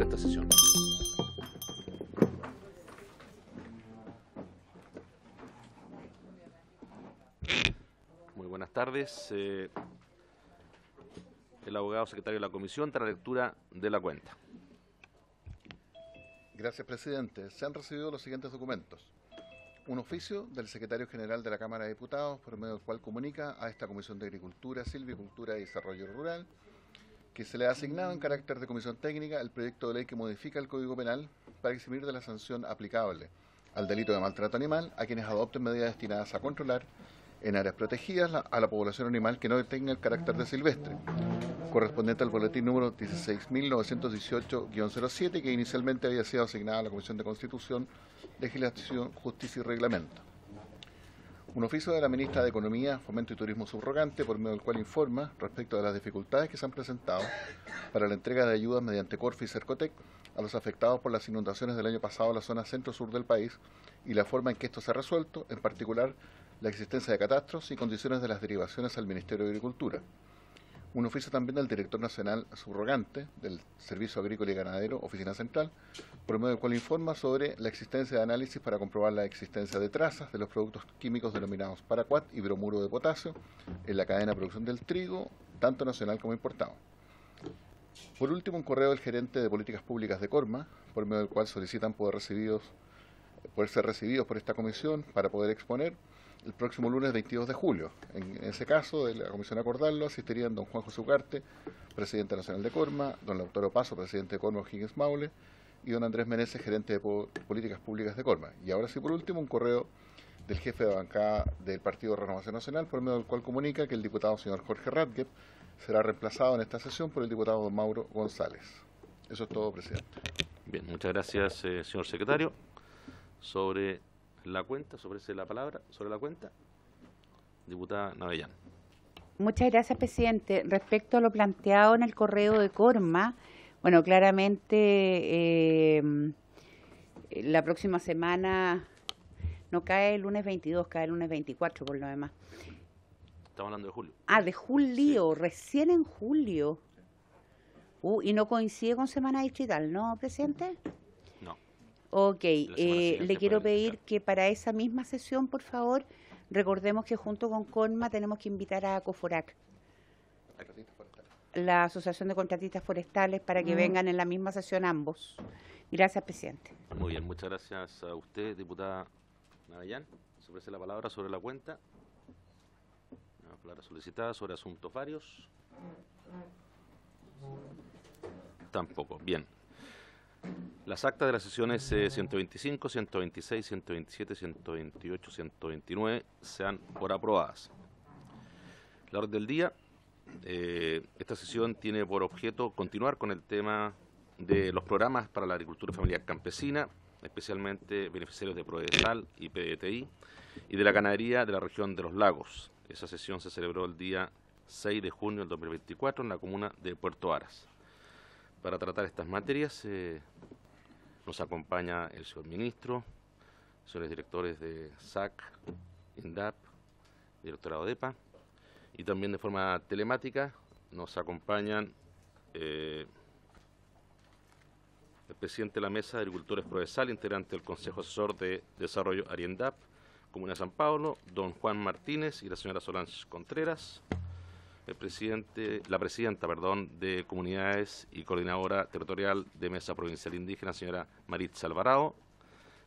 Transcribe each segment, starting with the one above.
para esta sesión. Muy buenas tardes. El abogado secretario de la comisión para la lectura de la cuenta. Gracias, presidente. Se han recibido los siguientes documentos. Un oficio del secretario general de la Cámara de Diputados, por medio del cual comunica a esta Comisión de Agricultura, Silvicultura y Desarrollo Rural que se le ha asignado en carácter de comisión técnica el proyecto de ley que modifica el Código Penal para eximir de la sanción aplicable al delito de maltrato animal a quienes adopten medidas destinadas a controlar en áreas protegidas a la población animal que no tenga el carácter de silvestre, correspondiente al boletín número 16.918-07, que inicialmente había sido asignada a la Comisión de Constitución, Legislación, Justicia y Reglamento. Un oficio de la ministra de Economía, Fomento y Turismo subrogante, por medio del cual informa respecto de las dificultades que se han presentado para la entrega de ayudas mediante Corfo y Cercotec a los afectados por las inundaciones del año pasado en la zona centro-sur del país y la forma en que esto se ha resuelto, en particular la existencia de catastros y condiciones de las derivaciones al Ministerio de Agricultura. Un oficio también del director nacional subrogante del Servicio Agrícola y Ganadero, Oficina Central, por medio del cual informa sobre la existencia de análisis para comprobar la existencia de trazas de los productos químicos denominados paraquat y bromuro de potasio en la cadena de producción del trigo, tanto nacional como importado. Por último, un correo del gerente de Políticas Públicas de Corma, por medio del cual solicitan poder ser recibidos por esta comisión para poder exponer el próximo lunes 22 de julio. En ese caso, de la comisión acordarlo, asistirían don Juan José Ugarte, presidente nacional de Corma, don Lautaro Paso, presidente de Corma O'Higgins Maule, y don Andrés Meneses, gerente de Políticas Públicas de Corma. Y ahora sí, por último, un correo del jefe de bancada del Partido Renovación Nacional, por medio del cual comunica que el diputado señor Jorge Radgeb será reemplazado en esta sesión por el diputado don Mauro González. Eso es todo, presidente. Bien, muchas gracias, señor secretario. Sobre la cuenta, ofrece la palabra sobre la cuenta, diputada Navellán. Muchas gracias, presidente. Respecto a lo planteado en el correo de Corma, bueno, claramente la próxima semana no cae el lunes 22, cae el lunes 24 por lo demás. Estamos hablando de julio. Ah, de julio, sí. Recién en julio. Y no coincide con semana distrital, ¿no, presidente? No. Ok, le quiero pedir que para esa misma sesión, por favor, recordemos que junto con CONMA tenemos que invitar a COFORAC, la Asociación de Contratistas Forestales, para que vengan en la misma sesión ambos. Gracias, presidente. Muy bien, muchas gracias a usted, diputada Navellán. Se ofrece la palabra sobre la cuenta. La palabra solicitada sobre asuntos varios. Tampoco. Bien. Las actas de las sesiones 125, 126, 127, 128, 129 se dan por aprobadas. La orden del día, esta sesión tiene por objeto continuar con el tema de los programas para la agricultura familiar campesina, especialmente beneficiarios de Prodesal y PDTI, y de la ganadería de la región de los lagos. Esa sesión se celebró el día 6 de junio del 2024 en la comuna de Puerto Varas. Para tratar estas materias nos acompaña el señor ministro, señores directores de SAC, INDAP, directorado de EPA, y también de forma telemática nos acompañan el presidente de la Mesa de Agricultores Prodesal, integrante del Consejo Asesor de Desarrollo Ariendap, Comuna de San Pablo, don Juan Martínez y la señora Solange Contreras, la presidenta de Comunidades y coordinadora territorial de Mesa Provincial Indígena, señora Maritza Alvarado,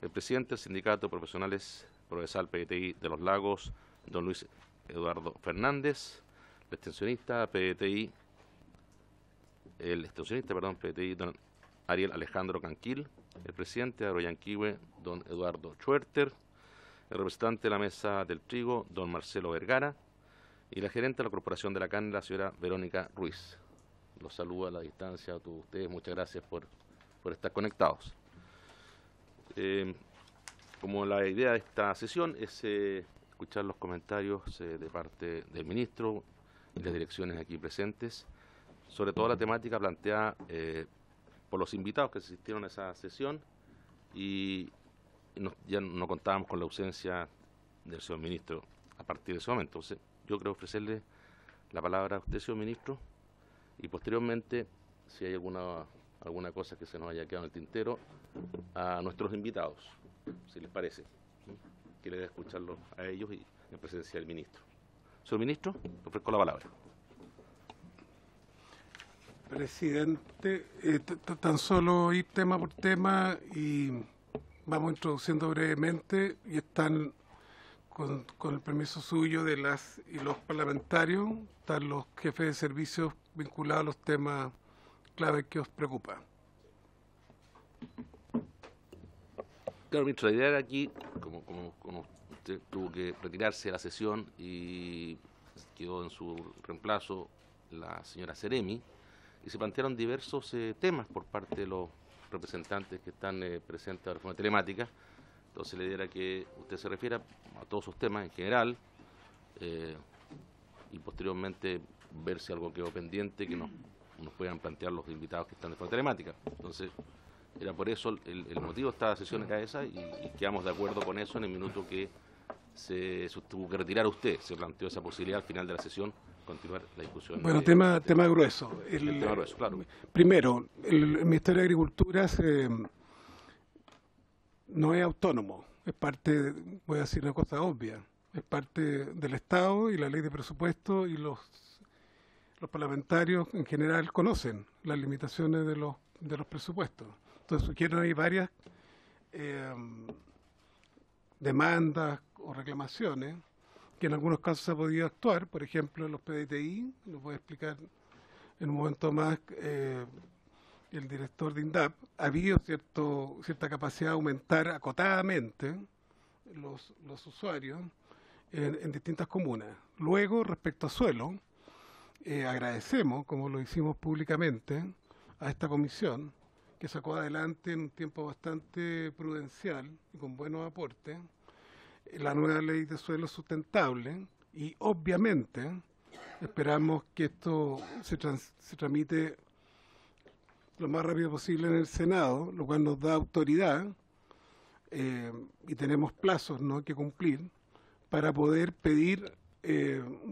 el presidente del Sindicato de Profesionales Prodesal PDTI de los Lagos, don Luis Eduardo Fernández, el extensionista PDTI, don Ariel Alejandro Canquil, el presidente de Agroyanquihue, don Eduardo Schwerter, el representante de la Mesa del Trigo, don Marcelo Vergara, y la gerente de la Corporación de la Carne, la señora Verónica Ruiz. Los saludo a la distancia a todos ustedes. Muchas gracias por estar conectados. Como la idea de esta sesión es escuchar los comentarios de parte del ministro y las direcciones aquí presentes, sobre todo la temática planteada por los invitados que asistieron a esa sesión, y ya no contábamos con la ausencia del señor ministro a partir de ese momento. Entonces, yo creo ofrecerle la palabra a usted, señor ministro, y posteriormente, si hay alguna alguna cosa que se nos haya quedado en el tintero a nuestros invitados, si les parece. Quiero escucharlos a ellos y en presencia del ministro. Señor ministro, le ofrezco la palabra. Presidente, tan solo ir tema por tema y vamos introduciendo brevemente y están con el permiso suyo de las y los parlamentarios, están los jefes de servicios vinculados a los temas claves que os preocupan. Claro, ministro, la idea era aquí, como usted tuvo que retirarse de la sesión y quedó en su reemplazo la señora Seremi, y se plantearon diversos temas por parte de los representantes que están presentes a la reforma telemática. Entonces la idea era que usted se refiera a todos esos temas en general y posteriormente ver si algo quedó pendiente que nos puedan plantear los invitados que están de forma telemática. Entonces era por eso el motivo de esta sesión era esa y quedamos de acuerdo con eso en el minuto que se tuvo que retirar usted. Se planteó esa posibilidad al final de la sesión continuar la discusión. Bueno, tema grueso. El tema grueso, claro. Primero, el Ministerio de Agricultura no es autónomo, es parte, voy a decir una cosa obvia, es parte del Estado y la ley de presupuesto y los parlamentarios en general conocen las limitaciones de los presupuestos. Entonces surgieron ahí varias demandas o reclamaciones que en algunos casos se ha podido actuar, por ejemplo en los PDTI, lo voy a explicar en un momento más el director de INDAP. Ha habido cierta capacidad de aumentar acotadamente los usuarios en distintas comunas. Luego, respecto a suelo, agradecemos, como lo hicimos públicamente, a esta comisión que sacó adelante en un tiempo bastante prudencial y con buenos aportes la nueva ley de suelo sustentable, y obviamente esperamos que esto se tramite lo más rápido posible en el Senado, lo cual nos da autoridad y tenemos plazos, ¿no?, que cumplir para poder pedir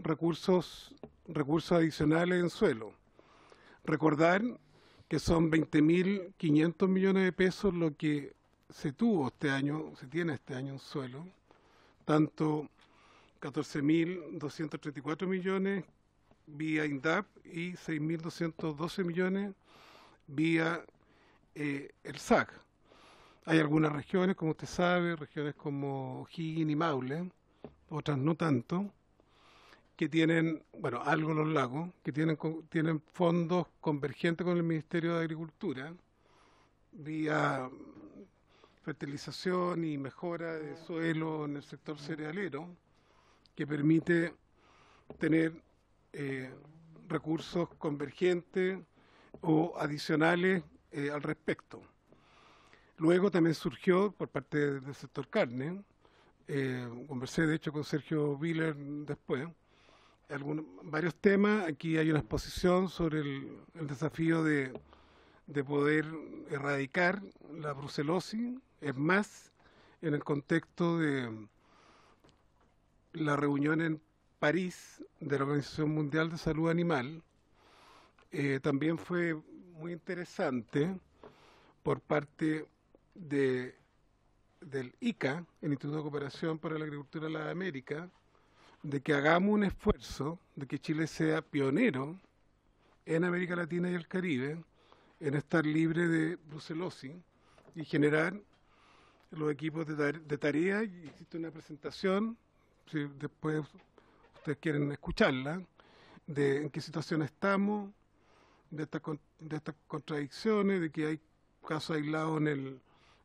recursos adicionales en suelo. Recordar que son 20.500 millones de pesos lo que se tiene este año en suelo, tanto 14.234 millones vía INDAP y 6.212 millones vía el SAC. Hay algunas regiones, como usted sabe, regiones como O'Higgins y Maule, otras no tanto, que tienen, bueno, algo en los lagos, que tienen fondos convergentes con el Ministerio de Agricultura, vía fertilización y mejora de suelo en el sector cerealero, que permite tener recursos convergentes o adicionales al respecto. Luego también surgió por parte del sector carne, conversé de hecho con Sergio Willer después, varios temas. Aquí hay una exposición sobre el desafío de poder erradicar la brucelosis. Es más, en el contexto de la reunión en París de la Organización Mundial de Salud Animal, también fue muy interesante por parte del ICA, el Instituto de Cooperación para la Agricultura de las Américas, de que hagamos un esfuerzo de que Chile sea pionero en América Latina y el Caribe en estar libre de brucelosis y generar los equipos de tarea. Y existe una presentación, si después ustedes quieren escucharla, de en qué situación estamos, de estas contradicciones, de que hay casos aislados en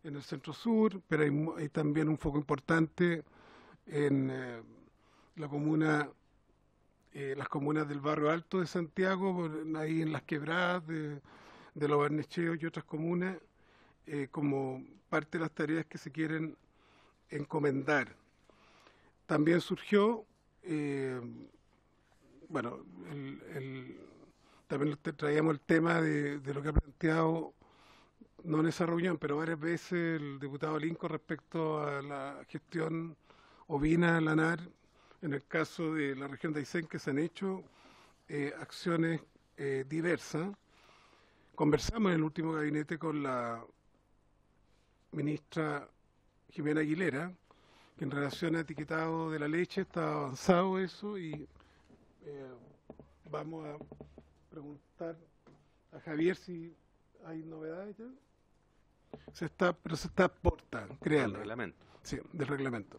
el centro sur, pero hay también un foco importante en las comunas del barrio Alto de Santiago, ahí en las quebradas de los Barnecheos y otras comunas, como parte de las tareas que se quieren encomendar. También surgió, también traíamos el tema de lo que ha planteado, no en esa reunión, pero varias veces el diputado Lincoln respecto a la gestión ovina lanar. En el caso de la región de Aysén, que se han hecho acciones diversas, conversamos en el último gabinete con la ministra Jimena Aguilera, que en relación a etiquetado de la leche está avanzado eso, y vamos a preguntar a Javier si hay novedades ya. Pero se está porta, créanlo. Del reglamento. Sí, del reglamento.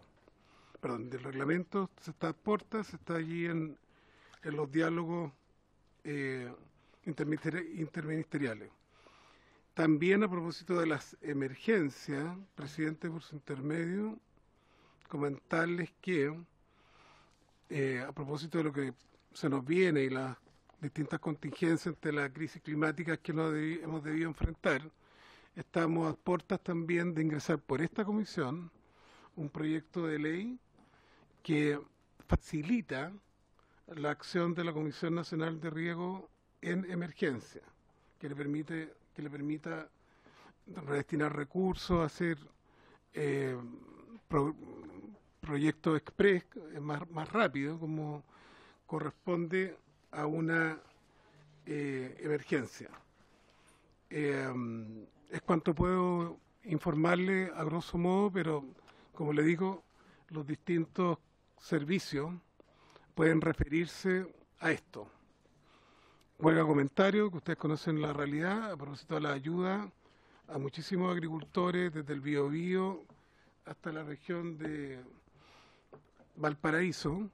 Perdón, del reglamento se está porta, se está allí en los diálogos interministeriales. También a propósito de las emergencias, presidente, por su intermedio, comentarles que a propósito de lo que se nos viene y las distintas contingencias ante la crisis climática que hemos debido enfrentar, estamos a puertas también de ingresar por esta comisión un proyecto de ley que facilita la acción de la Comisión Nacional de Riego en emergencia, que le permita redestinar recursos, hacer proyectos express más rápido, como corresponde a una emergencia. Es cuanto puedo informarle a grosso modo, pero como le digo, los distintos servicios pueden referirse a esto. Huelga comentario, que ustedes conocen la realidad, a propósito de la ayuda a muchísimos agricultores desde el Biobío hasta la región de Valparaíso.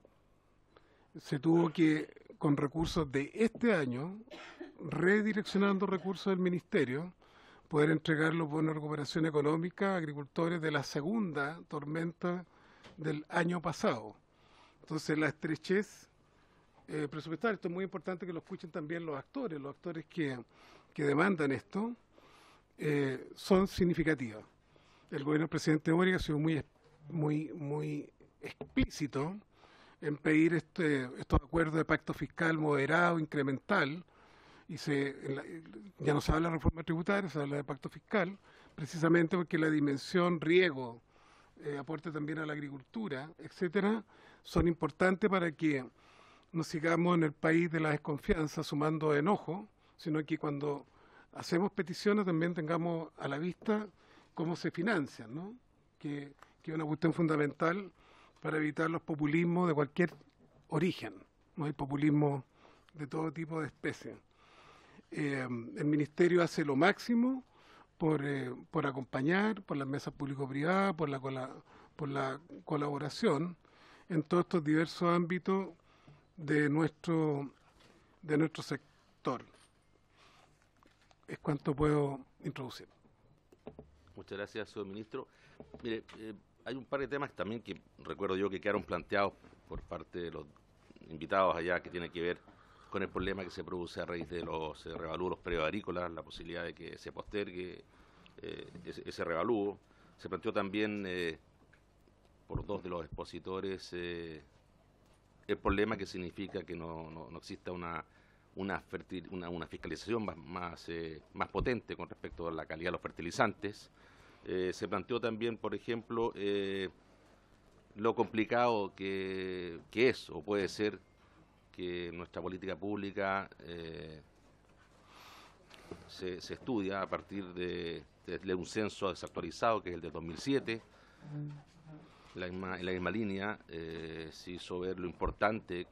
Se tuvo que, con recursos de este año, redireccionando recursos del Ministerio, poder entregar los bonos de recuperación económica a agricultores de la segunda tormenta del año pasado. Entonces, la estrechez presupuestaria, esto es muy importante que lo escuchen también los actores que demandan esto, son significativas. El gobierno del presidente Boric ha sido muy explícito en pedir estos acuerdos de pacto fiscal moderado, incremental, y ya no se habla de reforma tributaria, se habla de pacto fiscal, precisamente porque la dimensión riego, aporte también a la agricultura, etcétera, son importantes para que no sigamos en el país de la desconfianza sumando enojo, sino que cuando hacemos peticiones también tengamos a la vista cómo se financian, ¿no? Que es una cuestión fundamental para evitar los populismos de cualquier origen. No hay populismo de todo tipo de especies. El Ministerio hace lo máximo por acompañar, por las mesas público-privadas, por la colaboración en todos estos diversos ámbitos de nuestro sector. Es cuanto puedo introducir. Muchas gracias, señor ministro. Mire, hay un par de temas también que recuerdo yo que quedaron planteados por parte de los invitados allá, que tiene que ver con el problema que se produce a raíz de los revalúos de los predios agrícolas, la posibilidad de que se postergue ese revalúo. Se planteó también por dos de los expositores el problema que significa que no exista una fiscalización más potente con respecto a la calidad de los fertilizantes. Se planteó también, por ejemplo, lo complicado que es o puede ser que nuestra política pública se estudia a partir de un censo desactualizado, que es el de 2007. En la misma línea se hizo ver lo importante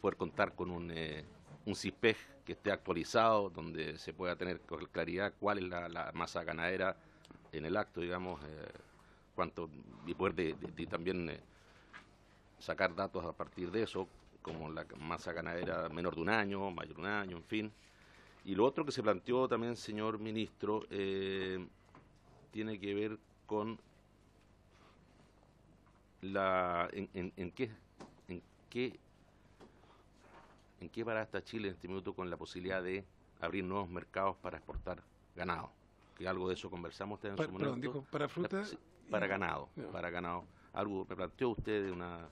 poder contar con un CISPEG que esté actualizado, donde se pueda tener con claridad cuál es la masa ganadera en el acto, digamos, y poder también sacar datos a partir de eso, como la masa ganadera menor de un año, mayor de un año, en fin. Y lo otro que se planteó también, señor ministro, tiene que ver con en qué parada está Chile en este minuto con la posibilidad de abrir nuevos mercados para exportar ganado, que algo de eso conversamos ustedes en su momento. Perdón, dijo, para fruta. Para ganado, no. para ganado. Algo me planteó usted de una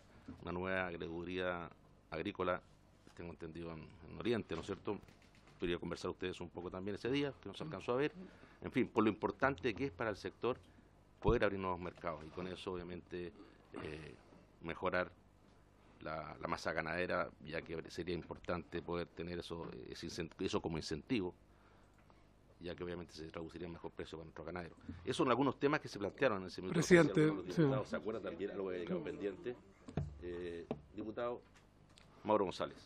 nueva agregaduría agrícola, tengo entendido en Oriente, ¿no es cierto? Quería conversar ustedes un poco también ese día, que no se alcanzó a ver. En fin, por lo importante que es para el sector poder abrir nuevos mercados y con eso obviamente mejorar la masa ganadera, ya que sería importante poder tener eso como incentivo ya que obviamente se traduciría en mejor precio para nuestros ganaderos. Esos son algunos temas que se plantearon en ese minuto. Presidente, Los diputados se acuerdan también algo que había quedado pendiente. Diputado Mauro González.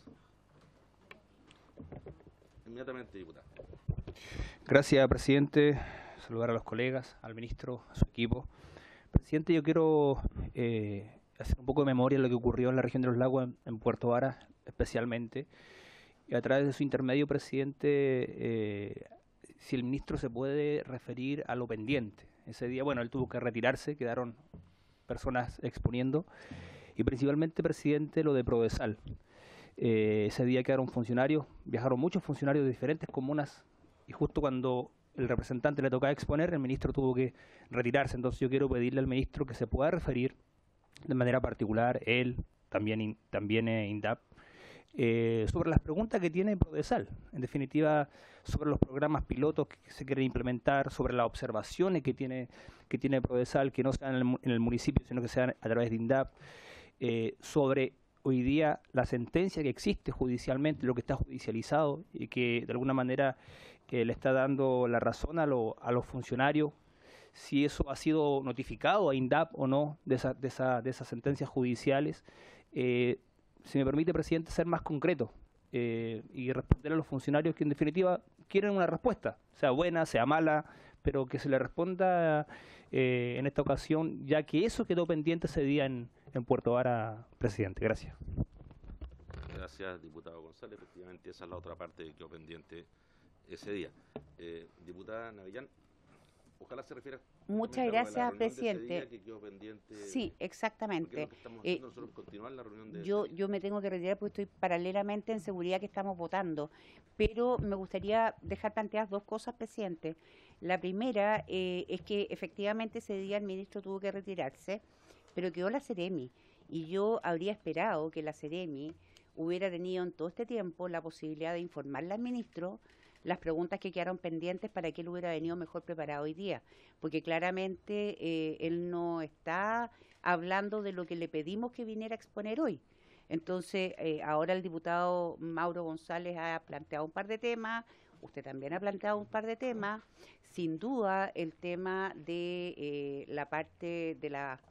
Inmediatamente, diputado. Gracias, presidente. Saludar a los colegas, al ministro, a su equipo. Presidente, yo quiero hacer un poco de memoria de lo que ocurrió en la región de los lagos, en Puerto Varas especialmente. Y a través de su intermedio, presidente, si el ministro se puede referir a lo pendiente. Ese día, bueno, él tuvo que retirarse, quedaron personas exponiendo. Y principalmente, presidente, lo de Prodesal. Ese día quedaron funcionarios, viajaron muchos funcionarios de diferentes comunas y justo cuando el representante le tocaba exponer, el ministro tuvo que retirarse. Entonces yo quiero pedirle al ministro que se pueda referir de manera particular, él, también INDAP, sobre las preguntas que tiene Prodesal, en definitiva sobre los programas pilotos que se quieren implementar, sobre las observaciones que tiene Prodesal, que no sean en el municipio, sino que sean a través de INDAP, sobre hoy día la sentencia que existe judicialmente, lo que está judicializado y que de alguna manera le está dando la razón a los funcionarios, si eso ha sido notificado a INDAP o no de esas sentencias judiciales. Si me permite, presidente, ser más concreto y responder a los funcionarios que en definitiva quieren una respuesta, sea buena, sea mala, pero que se le responda en esta ocasión, ya que eso quedó pendiente ese día en Puerto Varas, presidente. Gracias. Gracias, diputado González. Efectivamente, esa es la otra parte que quedó pendiente ese día. Diputada Navellán, ojalá se refiera. Muchas gracias, presidente. Que quedó pendiente, sí, exactamente. Lo que estamos haciendo nosotros continuar la reunión de yo me tengo que retirar porque estoy paralelamente en seguridad que estamos votando, pero me gustaría dejar planteadas dos cosas, presidente. La primera es que efectivamente ese día el ministro tuvo que retirarse, pero quedó la Seremi, y yo habría esperado que la Seremi hubiera tenido en todo este tiempo la posibilidad de informarle al ministro las preguntas que quedaron pendientes para que él hubiera venido mejor preparado hoy día, porque claramente él no está hablando de lo que le pedimos que viniera a exponer hoy. Entonces, ahora el diputado Mauro González ha planteado un par de temas, usted también ha planteado un par de temas. Sin duda, el tema de la parte de la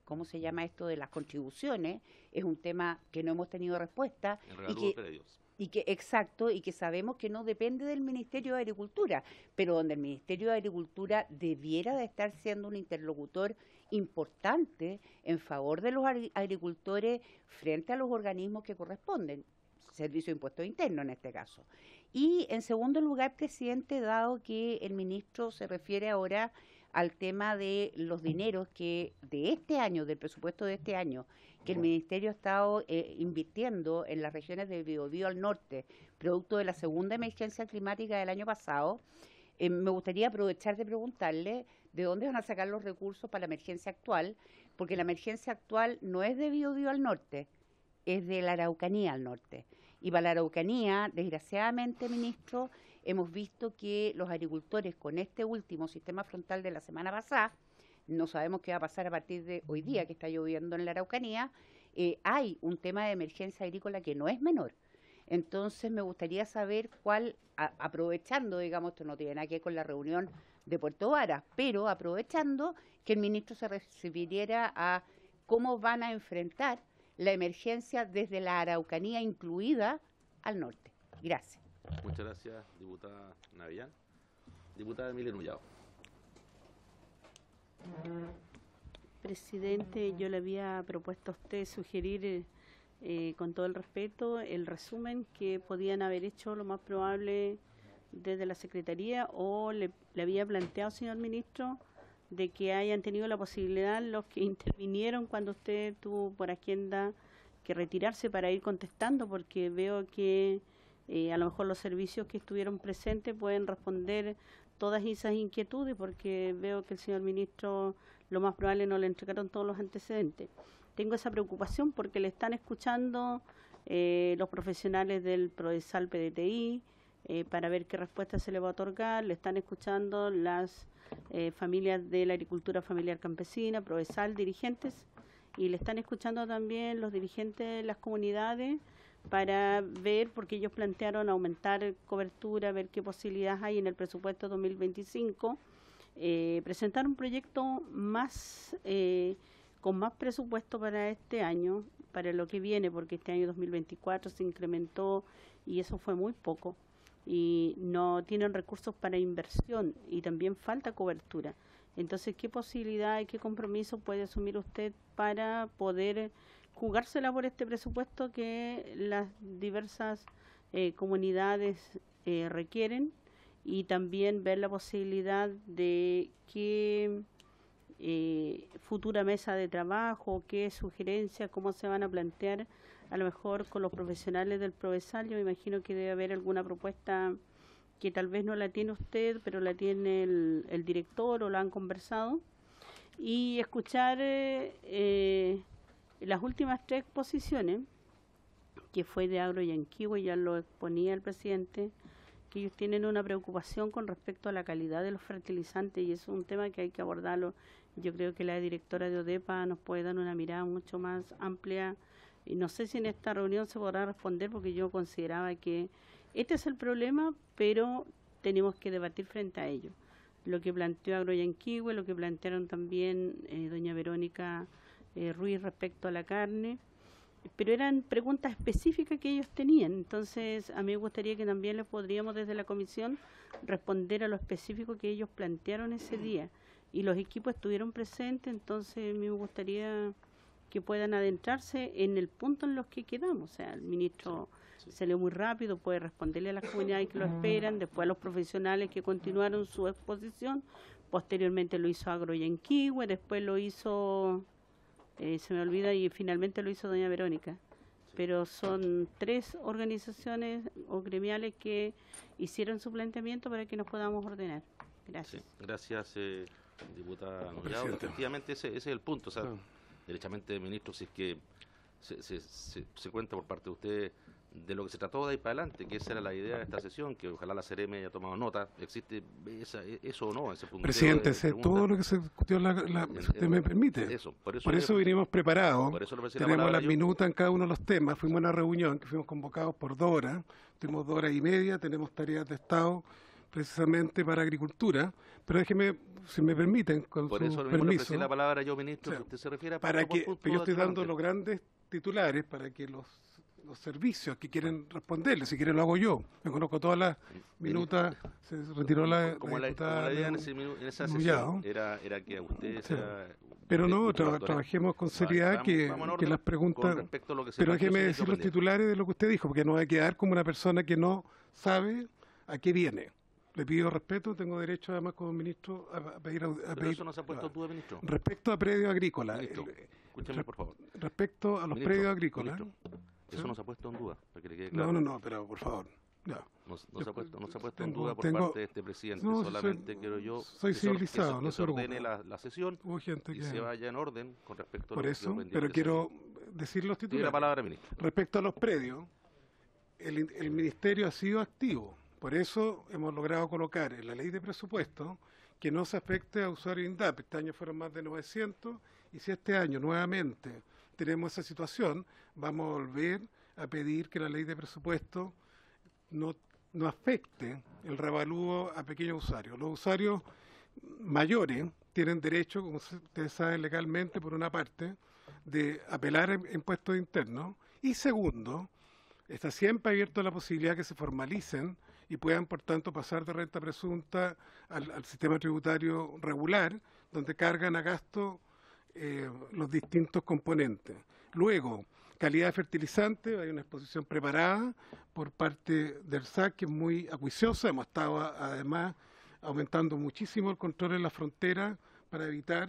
¿cómo se llama esto? De las contribuciones, es un tema que no hemos tenido respuesta y que sabemos que no depende del Ministerio de Agricultura, pero donde el Ministerio de Agricultura debiera de estar siendo un interlocutor importante en favor de los agricultores frente a los organismos que corresponden, Servicio de Impuestos Internos en este caso. Y en segundo lugar, presidente, dado que el ministro se refiere ahora al tema de los dineros que de este año, del presupuesto de este año, que el Ministerio ha estado invirtiendo en las regiones de Biobío al norte, producto de la segunda emergencia climática del año pasado, me gustaría aprovechar de preguntarle de dónde van a sacar los recursos para la emergencia actual, porque la emergencia actual no es de Biobío al norte, es de la Araucanía al norte. Y para la Araucanía, desgraciadamente, ministro, hemos visto que los agricultores con este último sistema frontal de la semana pasada, no sabemos qué va a pasar a partir de hoy día que está lloviendo en la Araucanía, hay un tema de emergencia agrícola que no es menor. Entonces me gustaría saber cuál, aprovechando, digamos, esto no tiene nada que ver con la reunión de Puerto Varas, pero aprovechando que el ministro se refiriera a cómo van a enfrentar la emergencia desde la Araucanía incluida al norte. Gracias. Muchas gracias, diputada Navellán. Diputada Emilia Nullao. Presidente, yo le había propuesto a usted sugerir, con todo el respeto, el resumen que podían haber hecho lo más probable desde la Secretaría, o le había planteado, señor ministro, de que hayan tenido la posibilidad los que intervinieron cuando usted tuvo por agenda que retirarse para ir contestando, porque veo que a lo mejor los servicios que estuvieron presentes pueden responder todas esas inquietudes, porque veo que el señor ministro lo más probable no le entregaron todos los antecedentes. Tengo esa preocupación porque le están escuchando los profesionales del Prodesal PDTI para ver qué respuesta se le va a otorgar, le están escuchando las familias de la agricultura familiar campesina, Prodesal, dirigentes, y le están escuchando también los dirigentes de las comunidades para ver, porque ellos plantearon aumentar cobertura, ver qué posibilidades hay en el presupuesto 2025, presentar un proyecto más con más presupuesto para este año, para lo que viene, porque este año 2024 se incrementó y eso fue muy poco, y no tienen recursos para inversión y también falta cobertura. Entonces, ¿qué posibilidad y qué compromiso puede asumir usted para poder jugársela por este presupuesto que las diversas comunidades requieren, y también ver la posibilidad de qué futura mesa de trabajo, qué sugerencias, cómo se van a plantear, a lo mejor con los profesionales del Provesal? Yo me imagino que debe haber alguna propuesta que tal vez no la tiene usted, pero la tiene el director o la han conversado, y escuchar las últimas 3 exposiciones, que fue de Agro Yanquihue, ya lo exponía el presidente, que ellos tienen una preocupación con respecto a la calidad de los fertilizantes, y es un tema que hay que abordarlo. Yo creo que la directora de ODEPA nos puede dar una mirada mucho más amplia, y no sé si en esta reunión se podrá responder, porque yo consideraba que este es el problema, pero tenemos que debatir frente a ello. Lo que planteó Agro Yanquihue, lo que plantearon también doña Verónica Ruiz respecto a la carne, pero eran preguntas específicas que ellos tenían. Entonces, a mí me gustaría que también les podríamos desde la comisión responder a lo específico que ellos plantearon ese día. Y los equipos estuvieron presentes, entonces a mí me gustaría que puedan adentrarse en el punto en los que quedamos. O sea, el ministro salió muy rápido, puede responderle a las comunidades que lo esperan, después a los profesionales que continuaron su exposición, posteriormente lo hizo Agro Yanquihue, después lo hizo, se me olvida, y finalmente lo hizo doña Verónica. Pero son 3 organizaciones o gremiales que hicieron su planteamiento para que nos podamos ordenar. Gracias. Sí, gracias, diputada Nollado. Efectivamente, ese es el punto. O sea, derechamente, ministro, si es que se cuenta por parte de usted de lo que se trató de ahí para adelante, que esa era la idea de esta sesión, que ojalá la CEREM haya tomado nota. ¿Existe eso o no? Ese punteo. Presidente, sé todo lo que se discutió, si usted me permite. Por eso vinimos preparados. Por eso tenemos las minutas en cada uno de los temas. Fuimos a una reunión que fuimos convocados por 2 horas. Tuvimos 2 horas y media. Tenemos tareas de Estado precisamente para agricultura. Pero déjeme, si me permiten, con por su eso permiso. Le la palabra yo, ministro, Sí. si usted se refiere a Para que, punto pero yo estoy dando adelante. los grandes titulares para que los servicios que quieren responderle, si quieren lo hago yo. Me conozco todas las minutas, se retiró la como la diputada idea en esa Nullado. sesión era que a usted Sí. sea Pero no, directora. trabajemos con seriedad, Vamos que en orden las con preguntas... respecto a lo que se Pero planteó, déjeme señor decir los pendiente. titulares de lo que usted dijo, porque no va a quedar como una persona que no sabe a qué viene. Le pido respeto, tengo derecho además como ministro a pedir... Pero eso no se ha puesto en duda, ministro. Respecto a predios agrícolas, Ministro, escúcheme, por favor. respecto a los Ministro, predios agrícolas... ministro, eso ¿sí? no se ha puesto en duda, para que le quede claro. No, pero por favor, ya. No se ha puesto en tengo- duda por tengo- parte de este presidente. No, solamente quiero yo soy que se civilizado, no que se se ordene preocupe. la sesión Hubo gente y que... se vaya en orden con respecto a Por lo que eso, quedó pendiente pero de quiero sesión. decir los Tiene titulares. la palabra, ministro. Respecto a los predios, el Ministerio ha sido activo. Por eso hemos logrado colocar en la ley de presupuesto que no se afecte a usuarios INDAP. Este año fueron más de 900, y si este año nuevamente tenemos esa situación, vamos a volver a pedir que la ley de presupuesto no afecte el revalúo a pequeños usuarios. Los usuarios mayores tienen derecho, como ustedes saben legalmente, por una parte, de apelar a impuestos internos, y segundo, está siempre abierto la posibilidad que se formalicen y puedan, por tanto, pasar de renta presunta al sistema tributario regular, donde cargan a gasto los distintos componentes. Luego, calidad de fertilizante, hay una exposición preparada por parte del SAC que es muy acuiciosa. Hemos estado además aumentando muchísimo el control en la frontera para evitar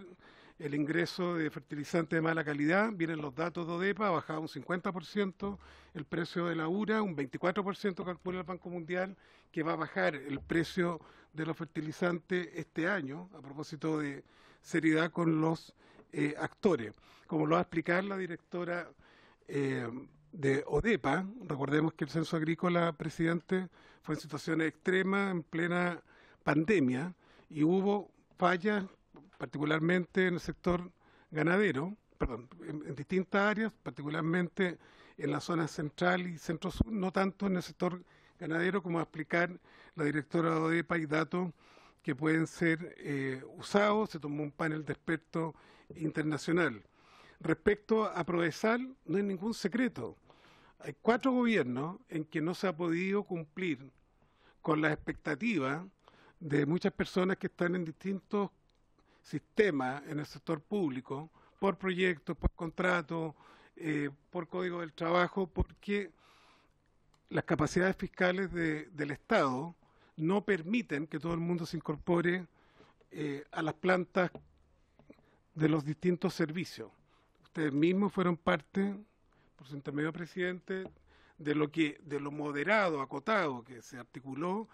el ingreso de fertilizantes de mala calidad. Vienen los datos de ODEPA, ha bajado un 50% el precio de la URA, un 24% calcula el Banco Mundial que va a bajar el precio de los fertilizantes este año, a propósito de seriedad con los actores. Como lo va a explicar la directora de ODEPA, recordemos que el censo agrícola, presidente, fue en situaciones extremas, en plena pandemia, y hubo fallas, particularmente en el sector ganadero, en distintas áreas, particularmente en la zona central y centro-sur, no tanto en el sector ganadero, como a explicar la directora de ODEPA y datos que pueden ser usados. Se tomó un panel de expertos internacional. Respecto a Prodesal, no hay ningún secreto. Hay 4 gobiernos en que no se ha podido cumplir con las expectativas de muchas personas que están en distintos sistemas en el sector público, por proyectos, por contratos, por código del trabajo, porque las capacidades fiscales del Estado no permiten que todo el mundo se incorpore a las plantas de los distintos servicios. Ustedes mismos fueron parte, por su intermedio presidente, de lo moderado, acotado que se articuló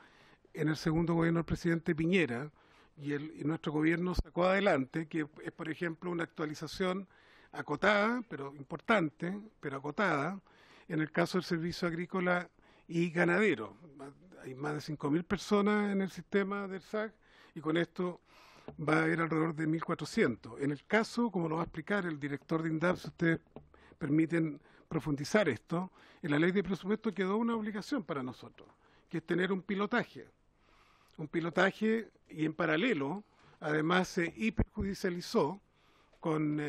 en el segundo gobierno del presidente Piñera, y nuestro gobierno sacó adelante, que es, por ejemplo, una actualización acotada, pero importante, pero acotada, en el caso del servicio agrícola y ganadero. Hay más de 5.000 personas en el sistema del SAC, y con esto va a haber alrededor de 1.400. En el caso, como lo va a explicar el director de INDAP, si ustedes permiten profundizar esto, en la ley de presupuesto quedó una obligación para nosotros, que es tener un pilotaje. Un pilotaje, y en paralelo, además se hiperjudicializó con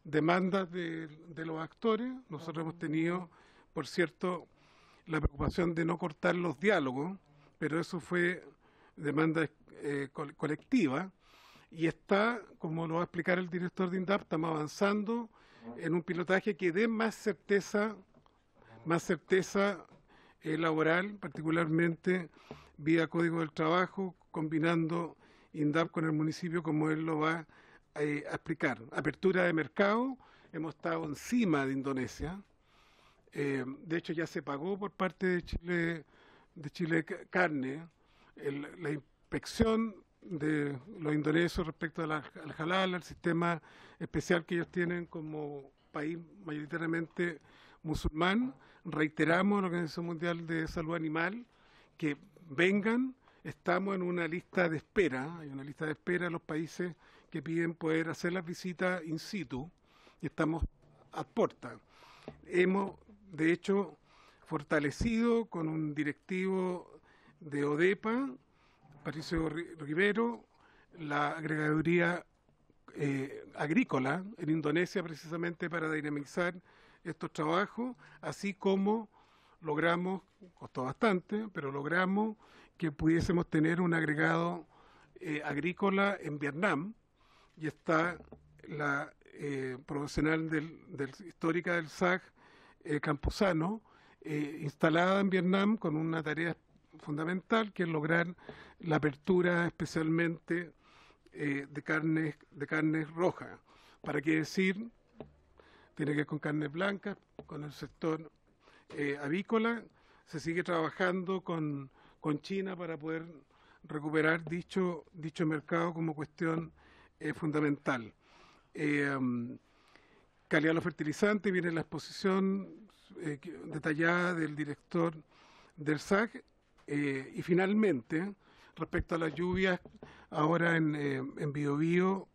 demandas de los actores. Nosotros hemos tenido, por cierto, la preocupación de no cortar los diálogos, pero eso fue demanda colectiva, y está, como lo va a explicar el director de INDAP, estamos avanzando en un pilotaje que dé más certeza laboral, particularmente vía Código del Trabajo, combinando INDAP con el municipio, como él lo va a explicar. Apertura de mercado, hemos estado encima de Indonesia. De hecho, ya se pagó por parte de Chile Carne la inspección de los indonesios respecto al halal, al sistema especial que ellos tienen como país mayoritariamente musulmán. Reiteramos a la Organización Mundial de Salud Animal que vengan. Estamos en una lista de espera, hay una lista de espera de los países que piden poder hacer las visitas in situ, y estamos a puerta. Hemos, de hecho, fortalecido con un directivo de ODEPA, Patricio Rivero, la agregaduría agrícola en Indonesia, precisamente para dinamizar estos trabajos, así como logramos, costó bastante, pero logramos que pudiésemos tener un agregado agrícola en Vietnam, y está la profesional histórica del SAC, Campuzano, instalada en Vietnam con una tarea fundamental, que es lograr la apertura especialmente de carnes rojas. ¿Para qué decir? Tiene que ver con carnes blancas, con el sector avícola. Se sigue trabajando con China para poder recuperar dicho mercado como cuestión fundamental. Calidad de los fertilizantes, viene la exposición detallada del director del SAC. Y finalmente, respecto a las lluvias, ahora en Biobío,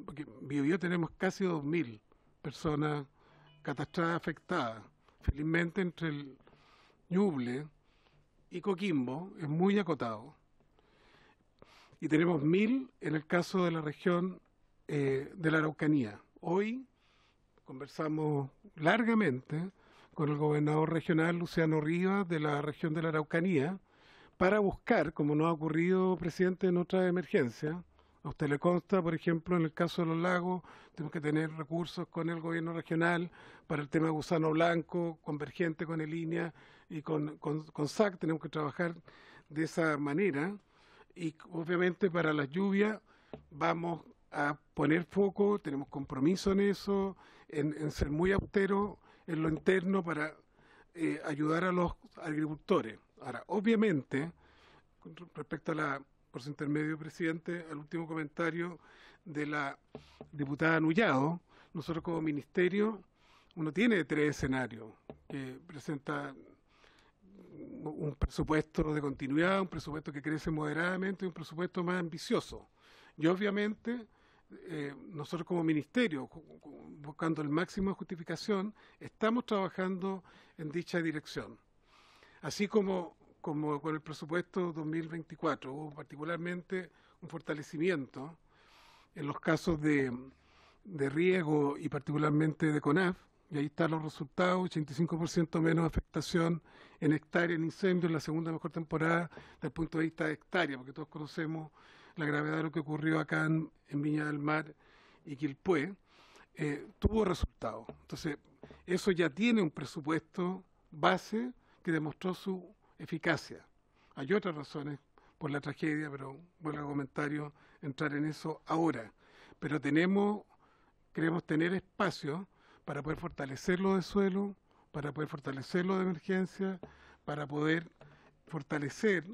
porque en Biobío tenemos casi 2.000 personas catastradas, afectadas. Felizmente entre el Ñuble y Coquimbo es muy acotado. Y tenemos 1.000 en el caso de la región de la Araucanía. Hoy conversamos largamente con el gobernador regional Luciano Rivas de la región de la Araucanía para buscar, como no ha ocurrido, presidente, en otras emergencias. A usted le consta, por ejemplo, en el caso de los lagos, tenemos que tener recursos con el gobierno regional para el tema de gusano blanco, convergente con el INEA y con SAC, tenemos que trabajar de esa manera. Y obviamente para las lluvias vamos a poner foco, tenemos compromiso en eso, en ser muy austeros en lo interno para ayudar a los agricultores. Ahora, obviamente, respecto a por su intermedio, presidente, al último comentario de la diputada Nullado, nosotros como ministerio, uno tiene 3 escenarios que presenta un presupuesto de continuidad, un presupuesto que crece moderadamente y un presupuesto más ambicioso. Y obviamente nosotros como ministerio, buscando el máximo de justificación, estamos trabajando en dicha dirección. Así como con el presupuesto 2024 hubo particularmente un fortalecimiento en los casos de riego y particularmente de CONAF, y ahí están los resultados: 85% menos afectación en hectárea en incendios en la segunda mejor temporada desde el punto de vista de hectárea, porque todos conocemos la gravedad de lo que ocurrió acá en Viña del Mar y Quilpué. Tuvo resultados. Entonces, eso ya tiene un presupuesto base que demostró su eficacia. Hay otras razones por la tragedia, pero vuelvo al comentario, entrar en eso ahora. Pero queremos tener espacio para poder fortalecer lo de suelo, para poder fortalecer lo de emergencia, para poder fortalecer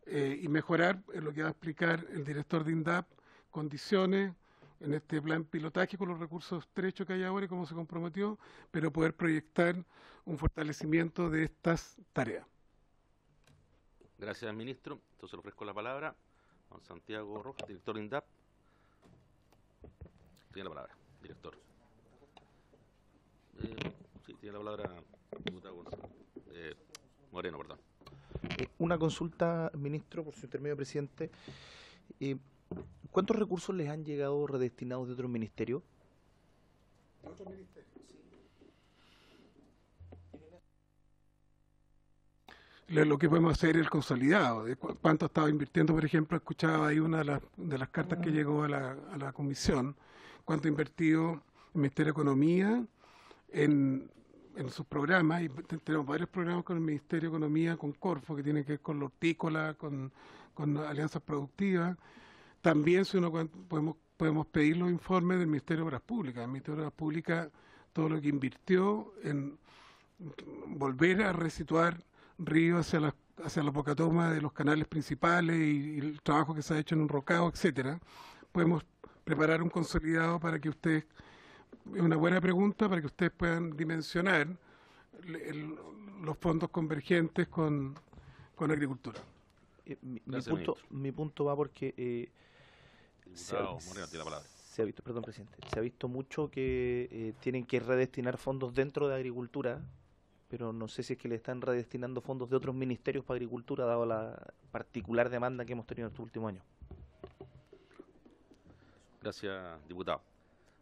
y mejorar, en lo que va a explicar el director de INDAP, condiciones en este plan pilotaje con los recursos estrechos que hay ahora y cómo se comprometió, pero poder proyectar un fortalecimiento de estas tareas. Gracias, ministro. Entonces le ofrezco la palabra a don Santiago Rojas, director de INDAP. Tiene la palabra, director. Sí, tiene la palabra diputado Moreno, perdón. Una consulta, ministro, por su intermedio, presidente. ¿Cuántos recursos les han llegado redestinados de otros ministerios? ¿De otros ministerios? Lo que podemos hacer es el consolidado, de cuánto estaba invirtiendo. Por ejemplo, escuchaba ahí una de las cartas que llegó a la comisión, cuánto ha invertido el Ministerio de Economía en sus programas, y tenemos varios programas con el Ministerio de Economía, con Corfo, que tienen que ver con lo hortícola, con alianzas productivas. También podemos pedir los informes del Ministerio de Obras Públicas. El Ministerio de Obras Públicas, todo lo que invirtió en volver a resituar ríos hacia la pocatoma de los canales principales y el trabajo que se ha hecho en un rocado, etcétera. Podemos preparar un consolidado para que ustedes, es una buena pregunta, para que ustedes puedan dimensionar los fondos convergentes con agricultura. Mi punto va porque Moreno tiene la palabra. se ha visto, perdón, presidente, se ha visto mucho que tienen que redestinar fondos dentro de agricultura, pero no sé si es que le están redestinando fondos de otros ministerios para agricultura, dado la particular demanda que hemos tenido en estos últimos años. Gracias, diputado.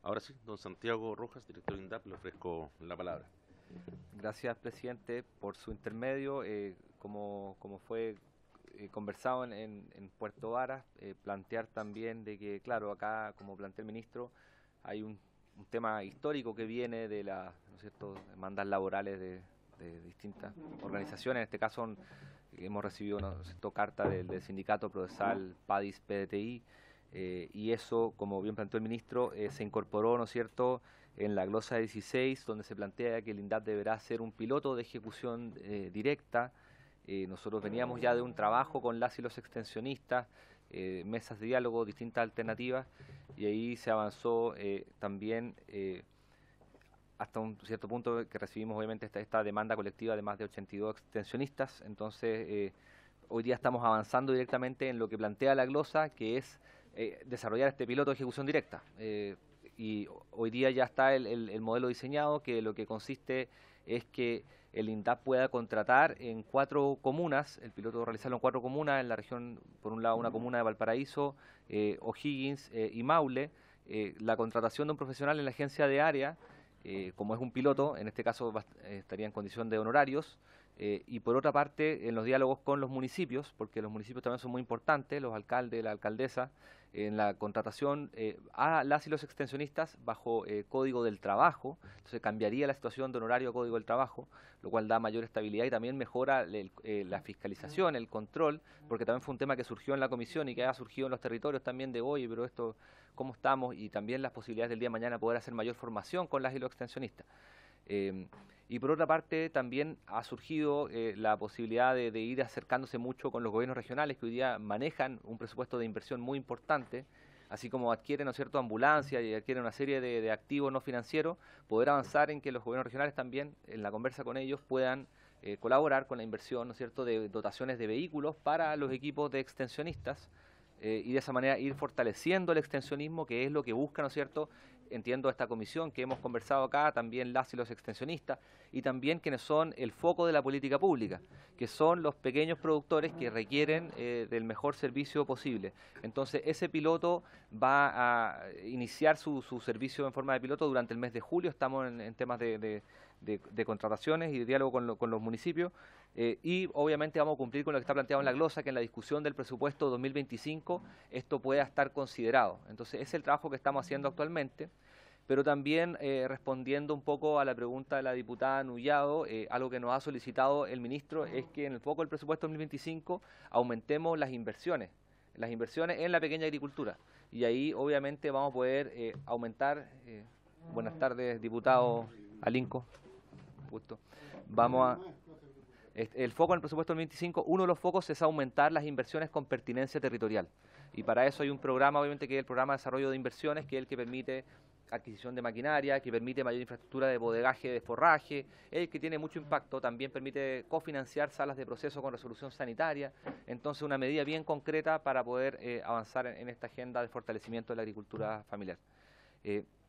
Ahora sí, don Santiago Rojas, director de INDAP, le ofrezco la palabra. Gracias, presidente, por su intermedio. Como fue conversado en Puerto Varas, plantear también de que, claro, acá, como planteó el ministro, hay un tema histórico que viene de las, ¿no es cierto?, demandas laborales de distintas organizaciones. En este caso hemos recibido, ¿no es cierto?, carta del sindicato Prodesal, PADIS, PDTI, y eso, como bien planteó el ministro, se incorporó, ¿no es cierto?, en la glosa 16, donde se plantea que el INDAP deberá ser un piloto de ejecución directa. Nosotros veníamos ya de un trabajo con las y los extensionistas, mesas de diálogo, distintas alternativas, y ahí se avanzó también hasta un cierto punto que recibimos obviamente esta demanda colectiva de más de 82 extensionistas. Entonces hoy día estamos avanzando directamente en lo que plantea la glosa, que es desarrollar este piloto de ejecución directa. Y hoy día ya está el modelo diseñado, que lo que consiste es que el INDAP pueda contratar en 4 comunas, el piloto realizarlo en 4 comunas, en la región, por un lado una comuna de Valparaíso, O'Higgins y Maule, la contratación de un profesional en la agencia de área, como es un piloto, en este caso estaría en condición de honorarios, y por otra parte en los diálogos con los municipios, porque los municipios también son muy importantes, los alcaldes, la alcaldesa, en la contratación a las y los extensionistas bajo Código del Trabajo. Entonces cambiaría la situación de honorario a Código del Trabajo, lo cual da mayor estabilidad y también mejora la fiscalización, el control, porque también fue un tema que surgió en la comisión y que ha surgido en los territorios también de oye, pero esto, ¿cómo estamos? Y también las posibilidades del día de mañana poder hacer mayor formación con las y los extensionistas. Y por otra parte también ha surgido la posibilidad de ir acercándose mucho con los gobiernos regionales, que hoy día manejan un presupuesto de inversión muy importante, así como adquieren, ¿no es cierto?, ambulancia y adquieren una serie de activos no financieros, poder avanzar en que los gobiernos regionales también, en la conversa con ellos, puedan colaborar con la inversión, ¿no es cierto?, de dotaciones de vehículos para los equipos de extensionistas, y de esa manera ir fortaleciendo el extensionismo, que es lo que busca, ¿no es cierto?, entiendo esta comisión que hemos conversado acá, también las y los extensionistas, y también quienes son el foco de la política pública, que son los pequeños productores que requieren del mejor servicio posible. Entonces, ese piloto va a iniciar su servicio en forma de piloto durante el mes de julio. Estamos en temas de contrataciones y de diálogo con los municipios, y obviamente vamos a cumplir con lo que está planteado en la glosa, que en la discusión del presupuesto 2025 esto pueda estar considerado. Entonces, ese es el trabajo que estamos haciendo actualmente. Pero también respondiendo un poco a la pregunta de la diputada Nullado, algo que nos ha solicitado el ministro es que en el foco del presupuesto 2025 aumentemos las inversiones en la pequeña agricultura. Y ahí obviamente vamos a poder aumentar, buenas tardes diputado Alinco, justo. El foco en el presupuesto 2025, uno de los focos es aumentar las inversiones con pertinencia territorial. Y para eso hay un programa, obviamente, que es el programa de desarrollo de inversiones, que es el que permite adquisición de maquinaria, que permite mayor infraestructura de bodegaje, de forraje, el que tiene mucho impacto, también permite cofinanciar salas de proceso con resolución sanitaria. Entonces, una medida bien concreta para poder avanzar en esta agenda de fortalecimiento de la agricultura familiar.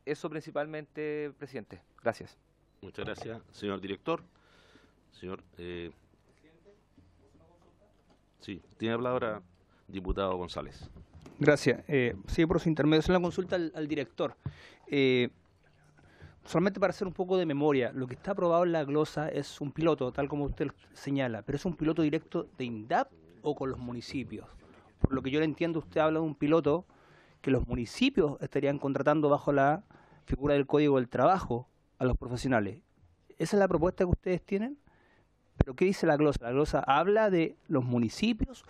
Eso principalmente, presidente. Gracias. Muchas gracias, señor director. Señor, sí, tiene la palabra diputado González. Gracias. Sí, por su intermedio, es una consulta al director. Solamente para hacer un poco de memoria, lo que está aprobado en la glosa es un piloto, tal como usted señala, pero es un piloto directo de INDAP o con los municipios. Por lo que yo le entiendo, usted habla de un piloto que los municipios estarían contratando bajo la figura del Código del Trabajo a los profesionales. ¿Esa es la propuesta que ustedes tienen? ¿Pero qué dice la glosa? ¿La glosa habla de los municipios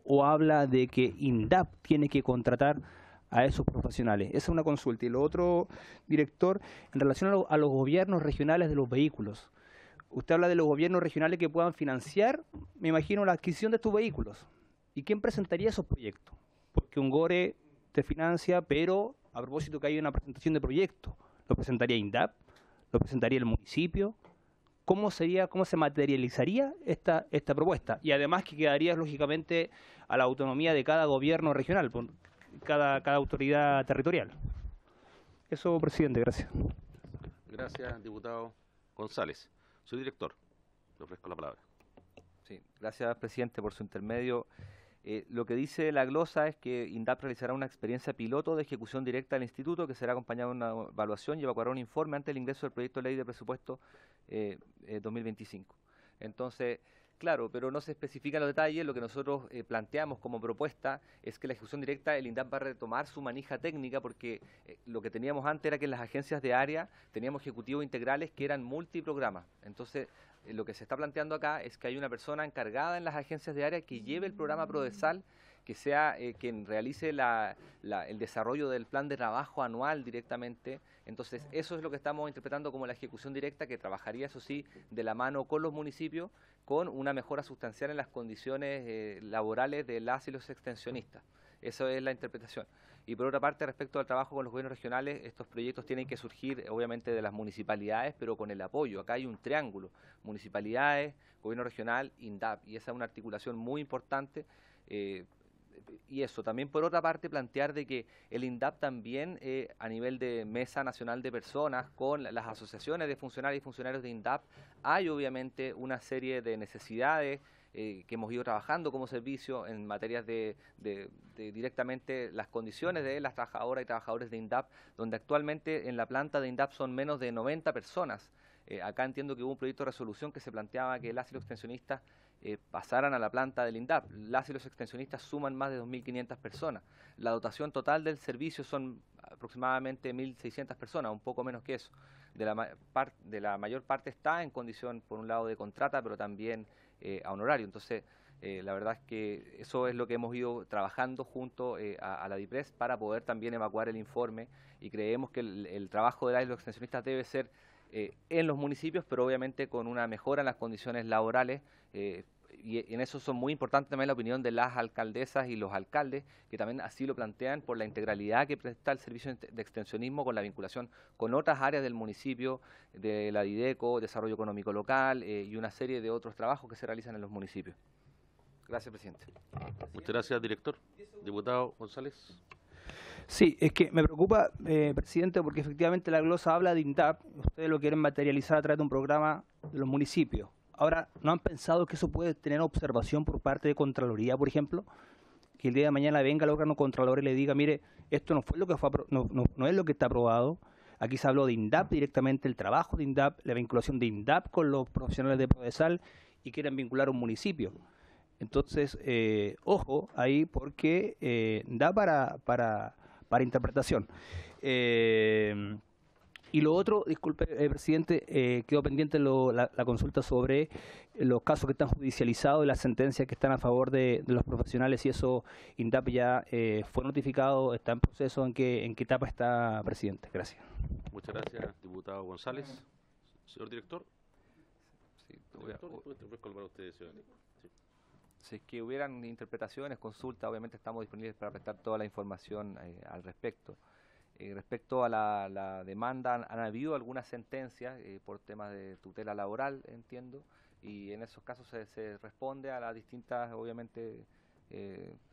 o habla de que INDAP tiene que contratar a esos profesionales? Esa es una consulta. Y lo otro, director, en relación a los gobiernos regionales de los vehículos. Usted habla de los gobiernos regionales que puedan financiar, me imagino, la adquisición de estos vehículos. ¿Y quién presentaría esos proyectos? Porque un GORE te financia, pero a propósito que hay una presentación de proyectos, ¿lo presentaría INDAP? ¿Lo presentaría el municipio? ¿Cómo se materializaría esta propuesta? Y además que quedaría, lógicamente, a la autonomía de cada gobierno regional, cada autoridad territorial. Eso, presidente, gracias. Gracias, diputado González. Señor director, le ofrezco la palabra. Sí, gracias, presidente, por su intermedio. Lo que dice la glosa es que INDAP realizará una experiencia piloto de ejecución directa del instituto, que será acompañada de una evaluación y evacuará un informe antes del ingreso del proyecto de ley de presupuesto 2025. Entonces, claro, pero no se especifican los detalles. Lo que nosotros planteamos como propuesta es que la ejecución directa, el INDAP va a retomar su manija técnica, porque lo que teníamos antes era que en las agencias de área teníamos ejecutivos integrales que eran multiprogramas. Entonces, lo que se está planteando acá es que hay una persona encargada en las agencias de área que lleve el programa Prodesal, que sea quien realice el desarrollo del plan de trabajo anual directamente. Entonces, eso es lo que estamos interpretando como la ejecución directa, que trabajaría, eso sí, de la mano con los municipios, con una mejora sustancial en las condiciones laborales de las y los extensionistas. Esa es la interpretación. Y por otra parte, respecto al trabajo con los gobiernos regionales, estos proyectos tienen que surgir obviamente de las municipalidades, pero con el apoyo. Acá hay un triángulo: municipalidades, gobierno regional, INDAP, y esa es una articulación muy importante. Y eso, también por otra parte plantear de que el INDAP también a nivel de Mesa Nacional de Personas, con las asociaciones de funcionarios y funcionarios de INDAP, hay obviamente una serie de necesidades que hemos ido trabajando como servicio en materias de directamente las condiciones de las trabajadoras y trabajadores de INDAP, donde actualmente en la planta de INDAP son menos de 90 personas. Acá entiendo que hubo un proyecto de resolución que se planteaba que las y los extensionistas pasaran a la planta del INDAP. Las y los extensionistas suman más de 2.500 personas. La dotación total del servicio son aproximadamente 1.600 personas, un poco menos que eso. De la mayor parte está en condición, por un lado, de contrata, pero también a honorario. Entonces, la verdad es que eso es lo que hemos ido trabajando junto a la DIPRES para poder también evacuar el informe, y creemos que el trabajo de las y los extensionistas debe ser en los municipios, pero obviamente con una mejora en las condiciones laborales, y en eso son muy importantes también la opinión de las alcaldesas y los alcaldes, que también así lo plantean por la integralidad que presta el servicio de extensionismo con la vinculación con otras áreas del municipio, de la DIDECO, desarrollo económico local y una serie de otros trabajos que se realizan en los municipios. Gracias, presidente. Muchas gracias, director. Diputado González. Sí, es que me preocupa, presidente, porque efectivamente la glosa habla de INDAP, ustedes lo quieren materializar a través de un programa de los municipios. Ahora, ¿no han pensado que eso puede tener observación por parte de Contraloría, por ejemplo? Que el día de mañana venga el órgano contralor y le diga, mire, esto no fue lo que fue no es lo que está aprobado. Aquí se habló de INDAP directamente, el trabajo de INDAP, la vinculación de INDAP con los profesionales de Prodesal y quieren vincular un municipio. Entonces, ojo ahí porque da para interpretación. Y lo otro, disculpe, presidente, quedó pendiente la consulta sobre los casos que están judicializados y las sentencias que están a favor de los profesionales, y eso INDAP ya fue notificado, está en proceso. ¿En qué etapa está, presidente? Gracias. Muchas gracias, diputado González. Señor director. Sí, Después colgar usted, señor. Sí. Si es que hubieran interpretaciones, consultas, obviamente estamos disponibles para prestar toda la información al respecto. Respecto a la demanda, han habido algunas sentencias por temas de tutela laboral, entiendo, y en esos casos se responde a las distintas, obviamente,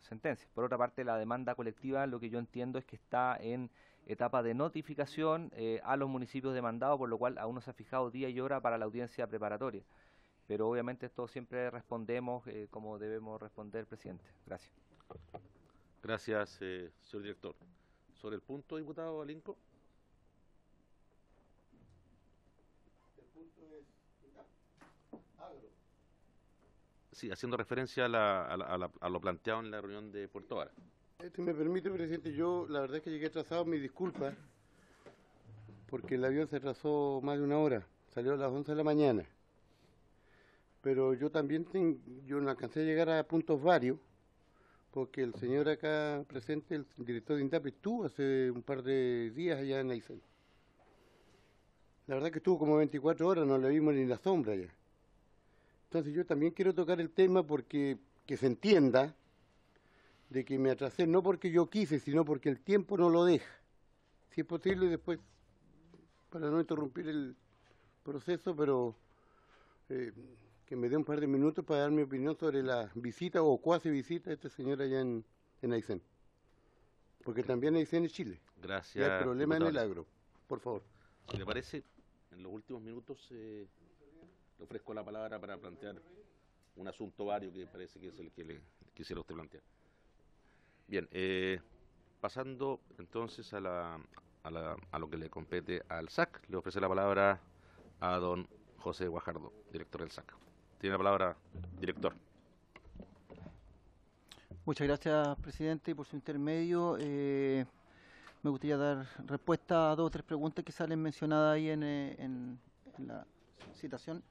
sentencias. Por otra parte, la demanda colectiva, lo que yo entiendo es que está en etapa de notificación a los municipios demandados, por lo cual aún no se ha fijado día y hora para la audiencia preparatoria. Pero obviamente esto siempre respondemos como debemos responder, presidente. Gracias. Gracias, señor director. Sobre el punto, diputado Alinco. El punto es agro. Sí, haciendo referencia a lo planteado en la reunión de Puerto Vara. Si me permite, presidente, yo la verdad es que llegué atrasado, mis disculpas, porque el avión se atrasó más de una hora, salió a las 11 de la mañana. Pero yo también yo no alcancé a llegar a puntos varios, porque el señor acá presente, el director de INDAP, estuvo hace un par de días allá en Aysén. La verdad que estuvo como 24 horas, no le vimos ni la sombra ya. Entonces yo también quiero tocar el tema porque que se entienda de que me atrasé, no porque yo quise, sino porque el tiempo no lo deja. Si es posible después, para no interrumpir el proceso, pero que me dé un par de minutos para dar mi opinión sobre la visita o cuasi visita de este señor allá en Aysén. Porque también Aysén es Chile. Gracias. Y el problema diputado. en el agro. Por favor. Si le parece, en los últimos minutos le ofrezco la palabra para plantear un asunto vario que parece que es el que le quisiera usted plantear. Bien, pasando entonces a lo que le compete al SAC, le ofrece la palabra a don José Guajardo, director del SAC. Tiene la palabra, director. Muchas gracias, presidente, por su intermedio. Me gustaría dar respuesta a 2 o 3 preguntas que salen mencionadas ahí en la citación.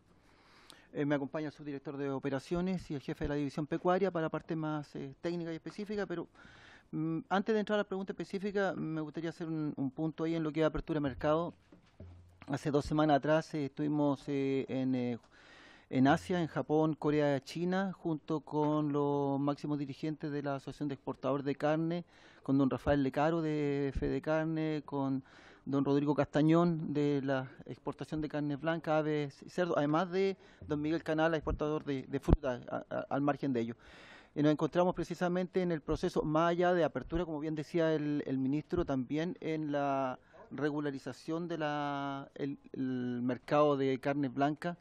Me acompaña el subdirector de operaciones y el jefe de la división pecuaria para la parte más técnica y específica, pero antes de entrar a la pregunta específica, me gustaría hacer un punto ahí en lo que es apertura de mercado. Hace 2 semanas atrás estuvimos en Asia, en Japón, Corea, China, junto con los máximos dirigentes de la Asociación de Exportadores de Carne, con don Rafael Lecaro de Fede Carne, con don Rodrigo Castañón de la exportación de carne blanca, aves y cerdo, además de don Miguel Canal, exportador de fruta, al margen de ello. Nos encontramos precisamente en el proceso, más allá de apertura, como bien decía el ministro, también en la regularización de el mercado de carne blanca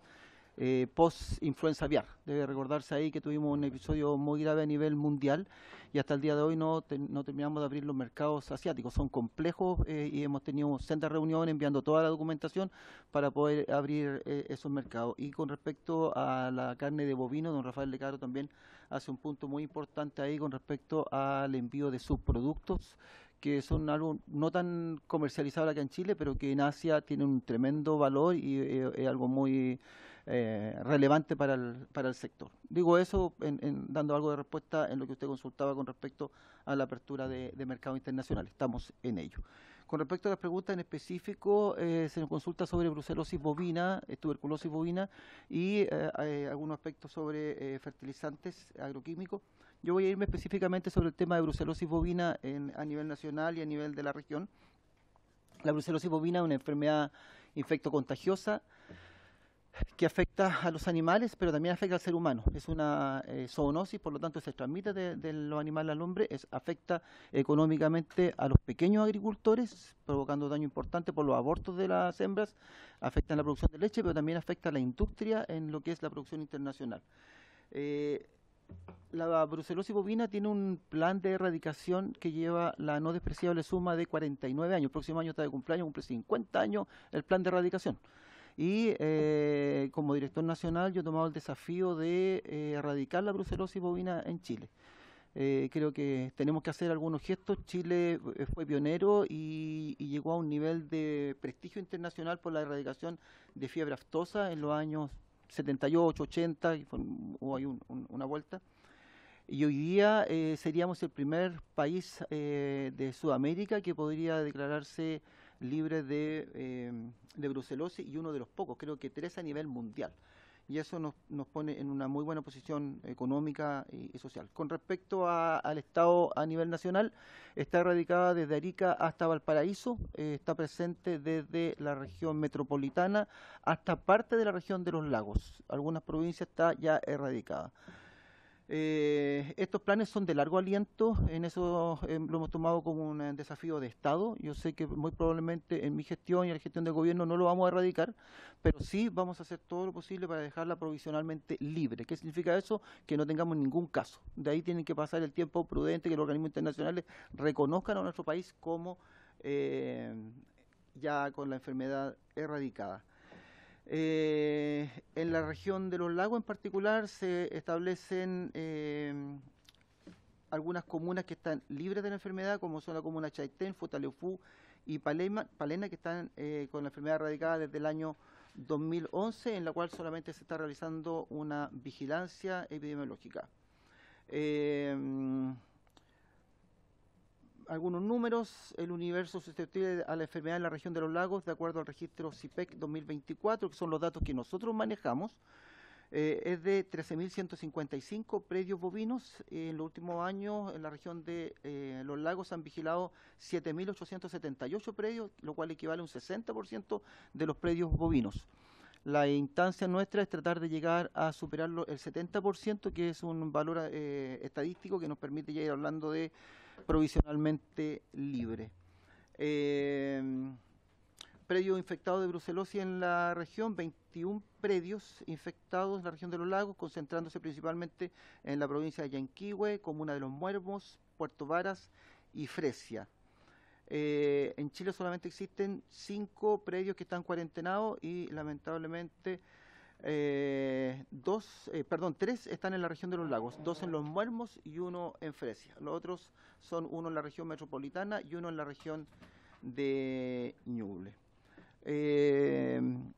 post-influenza aviar. Debe recordarse ahí que tuvimos un episodio muy grave a nivel mundial y hasta el día de hoy no terminamos de abrir los mercados asiáticos. Son complejos y hemos tenido sendas reuniones enviando toda la documentación para poder abrir esos mercados. Y con respecto a la carne de bovino, don Rafael Lecaro también hace un punto muy importante ahí con respecto al envío de subproductos que son algo no tan comercializable acá en Chile, pero que en Asia tienen un tremendo valor y es algo muy relevante para el sector. Digo eso dando algo de respuesta en lo que usted consultaba con respecto a la apertura de mercado internacional. Estamos en ello. Con respecto a las preguntas en específico, se nos consulta sobre brucelosis bovina, tuberculosis bovina y algunos aspectos sobre fertilizantes agroquímicos. Yo voy a irme específicamente sobre el tema de brucelosis bovina a nivel nacional y a nivel de la región. La brucelosis bovina es una enfermedad infectocontagiosa que afecta a los animales, pero también afecta al ser humano. Es una zoonosis, por lo tanto se transmite de los animales al hombre, afecta económicamente a los pequeños agricultores, provocando daño importante por los abortos de las hembras, afecta en la producción de leche, pero también afecta a la industria en lo que es la producción internacional. La brucelosis bovina tiene un plan de erradicación que lleva la no despreciable suma de 49 años. El próximo año está de cumpleaños, cumple 50 años el plan de erradicación. Y como director nacional yo he tomado el desafío de erradicar la brucelosis bovina en Chile. Creo que tenemos que hacer algunos gestos. Chile fue pionero y llegó a un nivel de prestigio internacional por la erradicación de fiebre aftosa en los años 78, 80, y hubo ahí una vuelta. Y hoy día seríamos el primer país de Sudamérica que podría declararse libre de brucelosis, y uno de los pocos, creo que 3 a nivel mundial. Y eso nos pone en una muy buena posición económica y social. Con respecto al Estado a nivel nacional, está erradicada desde Arica hasta Valparaíso, está presente desde la región metropolitana hasta parte de la región de los lagos. Algunas provincias está ya erradicada. Estos planes son de largo aliento, en eso lo hemos tomado como un desafío de Estado. Yo sé que muy probablemente en mi gestión y en la gestión del gobierno no lo vamos a erradicar, pero sí vamos a hacer todo lo posible para dejarla provisionalmente libre. ¿Qué significa eso? Que no tengamos ningún caso. De ahí tienen que pasar el tiempo prudente, que los organismos internacionales reconozcan a nuestro país como ya con la enfermedad erradicada. En la región de los lagos en particular se establecen algunas comunas que están libres de la enfermedad, como son la comuna Chaitén, Futaleufú y Palena, que están con la enfermedad erradicada desde el año 2011, en la cual solamente se está realizando una vigilancia epidemiológica. Algunos números: el universo susceptible a la enfermedad en la región de los lagos, de acuerdo al registro CIPEC 2024, que son los datos que nosotros manejamos, es de 13.155 predios bovinos. En los últimos años en la región de los lagos han vigilado 7.878 predios, lo cual equivale a un 60% de los predios bovinos. La instancia nuestra es tratar de llegar a superarlo el 70%, que es un valor estadístico que nos permite ya ir hablando de provisionalmente libre. Predios infectados de brucelosis en la región: 21 predios infectados en la región de los lagos, concentrándose principalmente en la provincia de Yanquihue, comuna de Los Muermos, Puerto Varas y Fresia. En Chile solamente existen 5 predios que están cuarentenados y lamentablemente 3 están en la región de los lagos, 2 en Los Muermos y 1 en Fresia. Los otros son 1 en la región metropolitana y 1 en la región de Ñuble.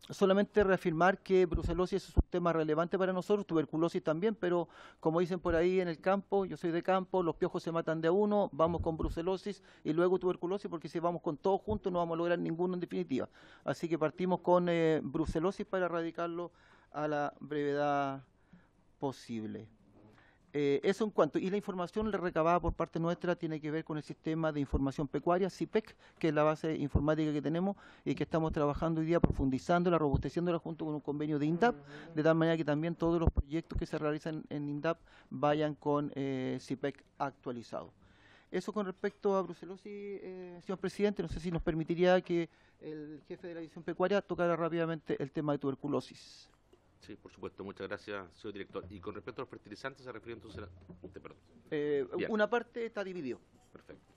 Solamente reafirmar que brucelosis es un tema relevante para nosotros, tuberculosis también, pero como dicen por ahí en el campo, yo soy de campo, los piojos se matan de a uno, vamos con brucelosis y luego tuberculosis, porque si vamos con todos juntos no vamos a lograr ninguno en definitiva. Así que partimos con brucelosis para erradicarlo a la brevedad posible. Eso en cuanto, y la información recabada por parte nuestra tiene que ver con el sistema de información pecuaria, CIPEC, que es la base informática que tenemos y que estamos trabajando hoy día, profundizándola, robusteciéndola junto con un convenio de INDAP, de tal manera que también todos los proyectos que se realizan en INDAP vayan con CIPEC actualizado. Eso con respecto a brucelosis, señor presidente. No sé si nos permitiría que el jefe de la división pecuaria tocara rápidamente el tema de tuberculosis. Sí, por supuesto. Muchas gracias, señor director. Y con respecto a los fertilizantes, se refiere entonces a... Perdón. Una parte está dividido. Perfecto.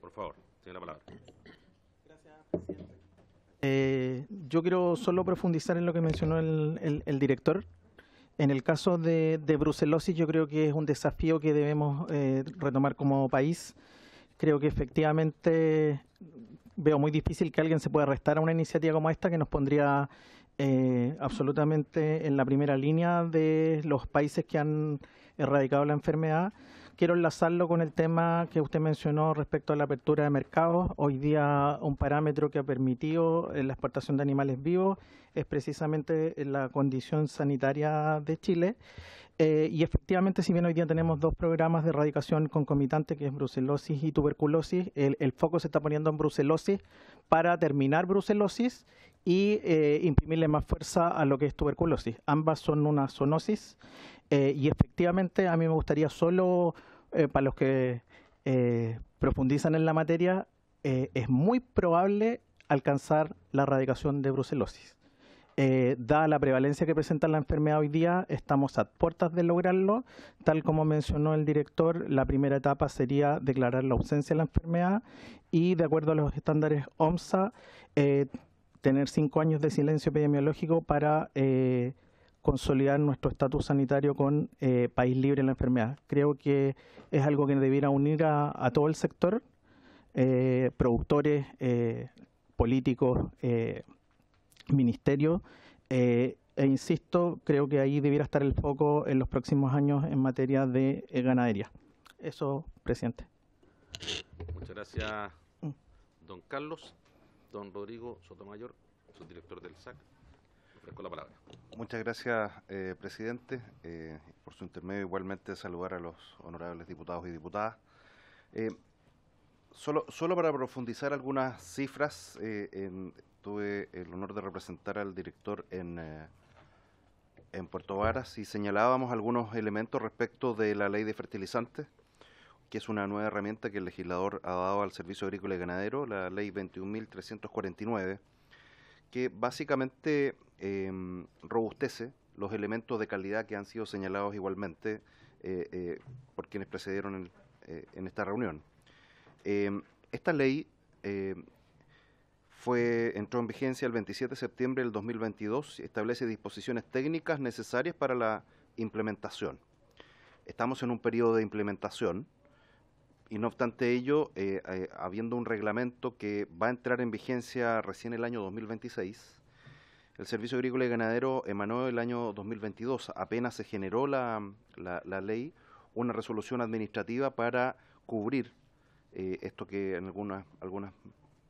Por favor, tiene la palabra. Gracias, presidente. Yo quiero solo profundizar en lo que mencionó el director. En el caso de brucelosis, yo creo que es un desafío que debemos retomar como país. Creo que efectivamente veo muy difícil que alguien se pueda restar a una iniciativa como esta, que nos pondría absolutamente en la primera línea de los países que han erradicado la enfermedad. Quiero enlazarlo con el tema que usted mencionó respecto a la apertura de mercados. Hoy día un parámetro que ha permitido la exportación de animales vivos es precisamente la condición sanitaria de Chile. Y efectivamente, si bien hoy día tenemos 2 programas de erradicación concomitante, que es brucelosis y tuberculosis, el foco se está poniendo en brucelosis para terminar brucelosis y imprimirle más fuerza a lo que es tuberculosis. Ambas son una zoonosis y efectivamente a mí me gustaría solo, para los que profundizan en la materia, es muy probable alcanzar la erradicación de brucelosis. Dada la prevalencia que presenta la enfermedad hoy día, estamos a puertas de lograrlo. Tal como mencionó el director, la primera etapa sería declarar la ausencia de la enfermedad y, de acuerdo a los estándares OMSA, tener 5 años de silencio epidemiológico para consolidar nuestro estatus sanitario con país libre de la enfermedad. Creo que es algo que debiera unir a todo el sector, productores, políticos, ministerio, e insisto, creo que ahí debiera estar el foco en los próximos años en materia de ganadería. Eso, presidente. Muchas gracias, don Carlos. Don Rodrigo Sotomayor, subdirector del SAC. Ofrezco la palabra. Muchas gracias, presidente. Por su intermedio, igualmente saludar a los honorables diputados y diputadas. Solo para profundizar algunas cifras, tuve el honor de representar al director en Puerto Varas y señalábamos algunos elementos respecto de la ley de fertilizantes, que es una nueva herramienta que el legislador ha dado al Servicio Agrícola y Ganadero, la ley 21.349, que básicamente robustece los elementos de calidad que han sido señalados igualmente por quienes precedieron en esta reunión. Esta ley entró en vigencia el 27 de septiembre del 2022 y establece disposiciones técnicas necesarias para la implementación. Estamos en un periodo de implementación y no obstante ello, habiendo un reglamento que va a entrar en vigencia recién el año 2026, el Servicio Agrícola y Ganadero emanó el año 2022, apenas se generó la ley, una resolución administrativa para cubrir esto que en algunas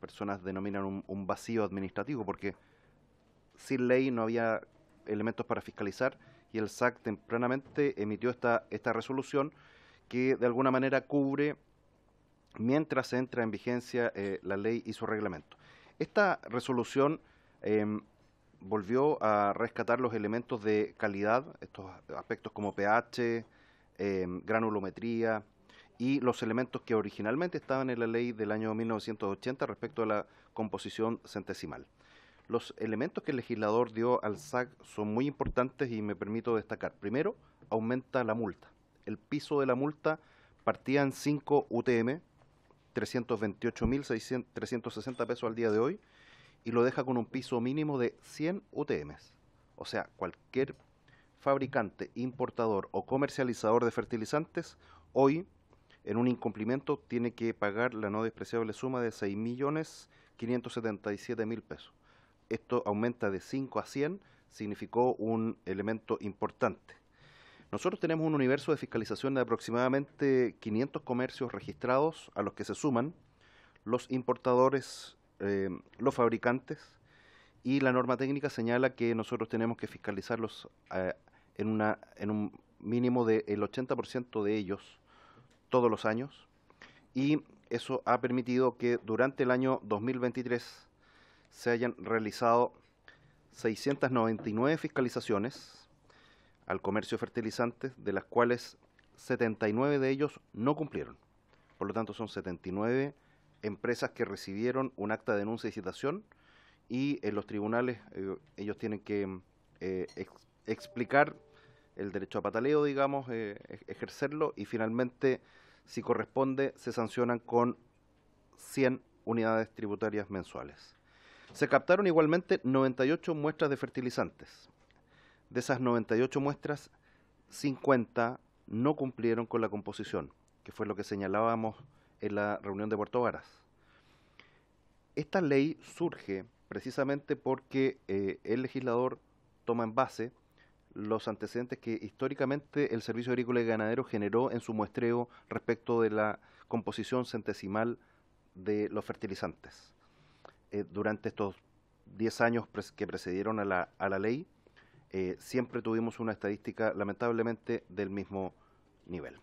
personas denominan un vacío administrativo, porque sin ley no había elementos para fiscalizar y el SAC tempranamente emitió esta resolución que de alguna manera cubre mientras entra en vigencia la ley y su reglamento. Esta resolución volvió a rescatar los elementos de calidad, estos aspectos como pH, granulometría y los elementos que originalmente estaban en la ley del año 1980 respecto a la composición centesimal. Los elementos que el legislador dio al SAC son muy importantes y me permito destacar. Primero, aumenta la multa. El piso de la multa partía en 5 UTM, 328.360 pesos al día de hoy, y lo deja con un piso mínimo de 100 UTMs. O sea, cualquier fabricante, importador o comercializador de fertilizantes, hoy, en un incumplimiento, tiene que pagar la no despreciable suma de 6.577.000 pesos. Esto aumenta de 5 a 100, significó un elemento importante. Nosotros tenemos un universo de fiscalización de aproximadamente 500 comercios registrados, a los que se suman los importadores, los fabricantes, y la norma técnica señala que nosotros tenemos que fiscalizarlos en un mínimo del 80% de ellos todos los años, y eso ha permitido que durante el año 2023 se hayan realizado 699 fiscalizaciones al comercio de fertilizantes, de las cuales 79 de ellos no cumplieron. Por lo tanto, son 79 empresas que recibieron un acta de denuncia y citación, y en los tribunales ellos tienen que explicar el derecho a pataleo, digamos, ejercerlo, y finalmente, si corresponde, se sancionan con 100 unidades tributarias mensuales. Se captaron igualmente 98 muestras de fertilizantes. De esas 98 muestras, 50 no cumplieron con la composición, que fue lo que señalábamos en la reunión de Puerto Varas. Esta ley surge precisamente porque el legislador toma en base los antecedentes que históricamente el Servicio Agrícola y Ganadero generó en su muestreo respecto de la composición centesimal de los fertilizantes. Durante estos 10 años que precedieron a la ley, siempre tuvimos una estadística lamentablemente del mismo nivel.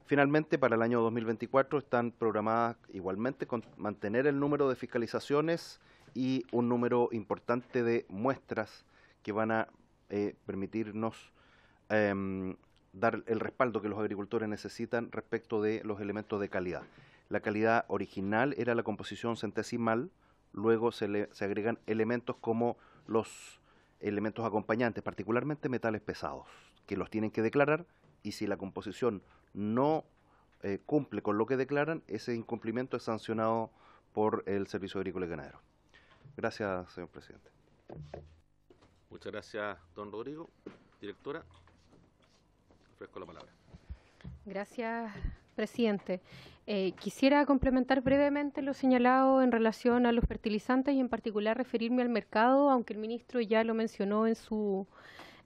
Finalmente, para el año 2024 están programadas igualmente con mantener el número de fiscalizaciones y un número importante de muestras que van a permitirnos dar el respaldo que los agricultores necesitan respecto de los elementos de calidad. La calidad original era la composición centesimal, luego se agregan elementos como los elementos acompañantes, particularmente metales pesados, que los tienen que declarar, y si la composición no cumple con lo que declaran, ese incumplimiento es sancionado por el Servicio Agrícola y Ganadero. Gracias, señor presidente. Muchas gracias, don Rodrigo. Directora, ofrezco la palabra. Gracias, presidente. Quisiera complementar brevemente lo señalado en relación a los fertilizantes y en particular referirme al mercado, aunque el ministro ya lo mencionó en su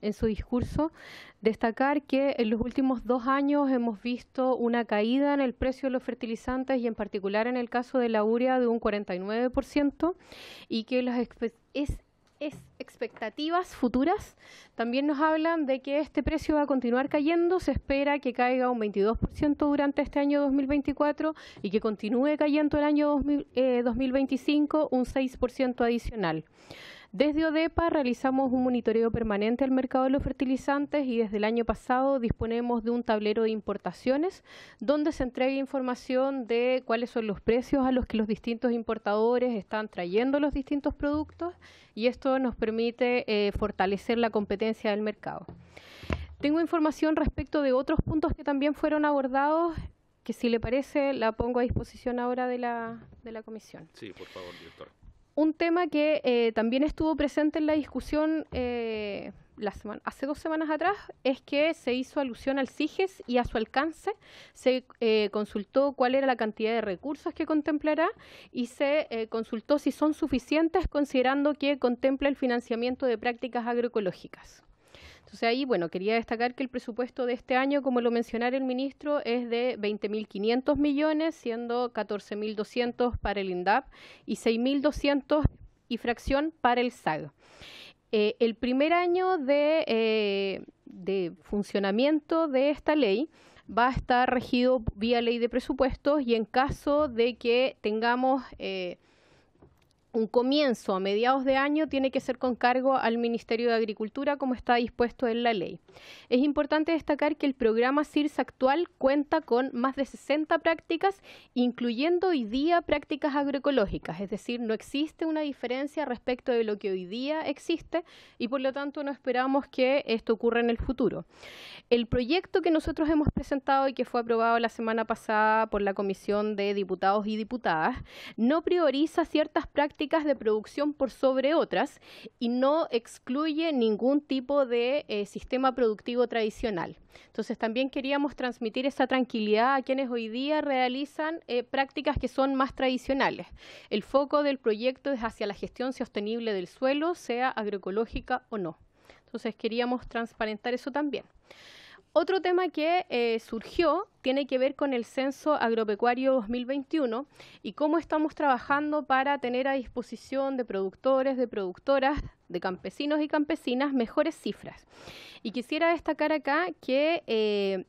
discurso. Destacar que en los últimos 2 años hemos visto una caída en el precio de los fertilizantes y en particular en el caso de la urea de un 49%, y que las expectativas futuras también nos hablan de que este precio va a continuar cayendo. Se espera que caiga un 22% durante este año 2024 y que continúe cayendo el año 2025 un 6% adicional. Desde ODEPA realizamos un monitoreo permanente al mercado de los fertilizantes y desde el año pasado disponemos de un tablero de importaciones donde se entrega información de cuáles son los precios a los que los distintos importadores están trayendo los distintos productos, y esto nos permite fortalecer la competencia del mercado. Tengo información respecto de otros puntos que también fueron abordados, que si le parece la pongo a disposición ahora de la comisión. Sí, por favor, directora. Un tema que también estuvo presente en la discusión hace 2 semanas atrás es que se hizo alusión al CIGES y a su alcance. Se consultó cuál era la cantidad de recursos que contemplará y se consultó si son suficientes, considerando que contempla el financiamiento de prácticas agroecológicas. Entonces ahí, bueno, quería destacar que el presupuesto de este año, como lo mencionara el ministro, es de 20.500 millones, siendo 14.200 para el INDAP y 6.200 y fracción para el SAG. El primer año de funcionamiento de esta ley va a estar regido vía ley de presupuestos, y en caso de que tengamos un comienzo a mediados de año, tiene que ser con cargo al Ministerio de Agricultura, como está dispuesto en la ley. Es importante destacar que el programa CIRS actual cuenta con más de 60 prácticas, incluyendo hoy día prácticas agroecológicas, es decir, no existe una diferencia respecto de lo que hoy día existe y por lo tanto no esperamos que esto ocurra en el futuro. El proyecto que nosotros hemos presentado y que fue aprobado la semana pasada por la Comisión de Diputados y Diputadas no prioriza ciertas prácticas de producción por sobre otras y no excluye ningún tipo de sistema productivo tradicional. Entonces también queríamos transmitir esa tranquilidad a quienes hoy día realizan prácticas que son más tradicionales. El foco del proyecto es hacia la gestión sostenible del suelo, sea agroecológica o no. Entonces queríamos transparentar eso también. Otro tema que surgió tiene que ver con el Censo Agropecuario 2021 y cómo estamos trabajando para tener a disposición de productores, de productoras, de campesinos y campesinas mejores cifras. Y quisiera destacar acá que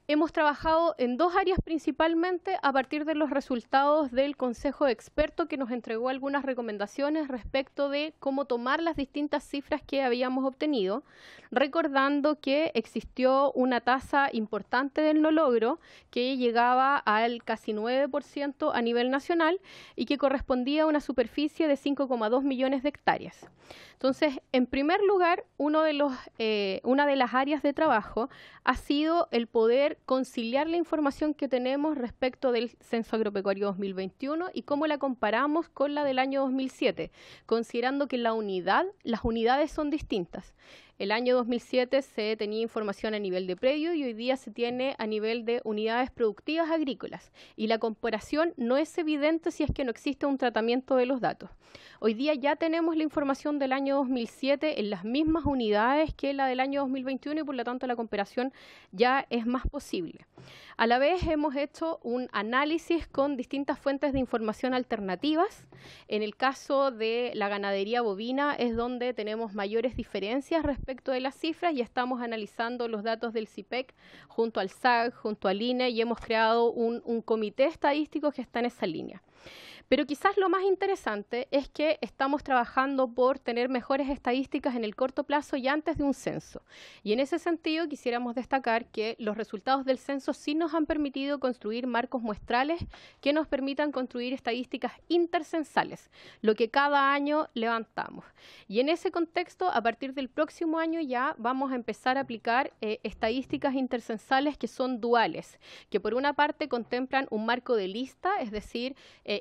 hemos trabajado en 2 áreas principalmente a partir de los resultados del Consejo de Expertos, que nos entregó algunas recomendaciones respecto de cómo tomar las distintas cifras que habíamos obtenido, recordando que existió una tasa importante del no logro que llegaba al casi 9% a nivel nacional y que correspondía a una superficie de 5,2 millones de hectáreas. Entonces, en primer lugar, una de las áreas de trabajo ha sido el poder conciliar la información que tenemos respecto del Censo Agropecuario 2021 y cómo la comparamos con la del año 2007, considerando que las unidades son distintas. El año 2007 se tenía información a nivel de predio y hoy día se tiene a nivel de unidades productivas agrícolas. Y la comparación no es evidente si es que no existe un tratamiento de los datos. Hoy día ya tenemos la información del año 2007 en las mismas unidades que la del año 2021 y por lo tanto la comparación ya es más posible. A la vez hemos hecho un análisis con distintas fuentes de información alternativas. En el caso de la ganadería bovina es donde tenemos mayores diferencias respecto respecto de las cifras y estamos analizando los datos del CIPEC junto al SAG, junto al INE, y hemos creado un comité estadístico que está en esa línea. Pero quizás lo más interesante es que estamos trabajando por tener mejores estadísticas en el corto plazo y antes de un censo. Y en ese sentido quisiéramos destacar que los resultados del censo sí nos han permitido construir marcos muestrales que nos permitan construir estadísticas intercensales, lo que cada año levantamos. Y en ese contexto, a partir del próximo año ya vamos a empezar a aplicar estadísticas intercensales que son duales, que por una parte contemplan un marco de lista, es decir,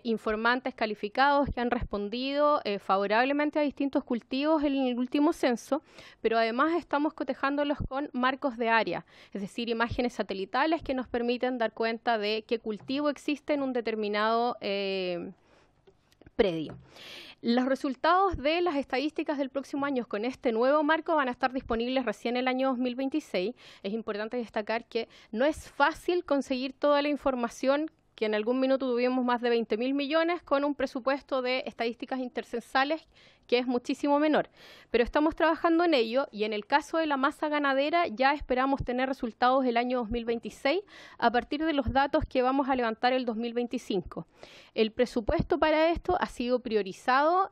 informantes calificados que han respondido favorablemente a distintos cultivos en el último censo, pero además estamos cotejándolos con marcos de área, es decir, imágenes satelitales que nos permiten dar cuenta de qué cultivo existe en un determinado predio. Los resultados de las estadísticas del próximo año con este nuevo marco van a estar disponibles recién el año 2026. Es importante destacar que no es fácil conseguir toda la información, que en algún minuto tuvimos más de 20.000 millones con un presupuesto de estadísticas intercensales que es muchísimo menor. Pero estamos trabajando en ello y en el caso de la masa ganadera ya esperamos tener resultados el año 2026 a partir de los datos que vamos a levantar el 2025. El presupuesto para esto ha sido priorizado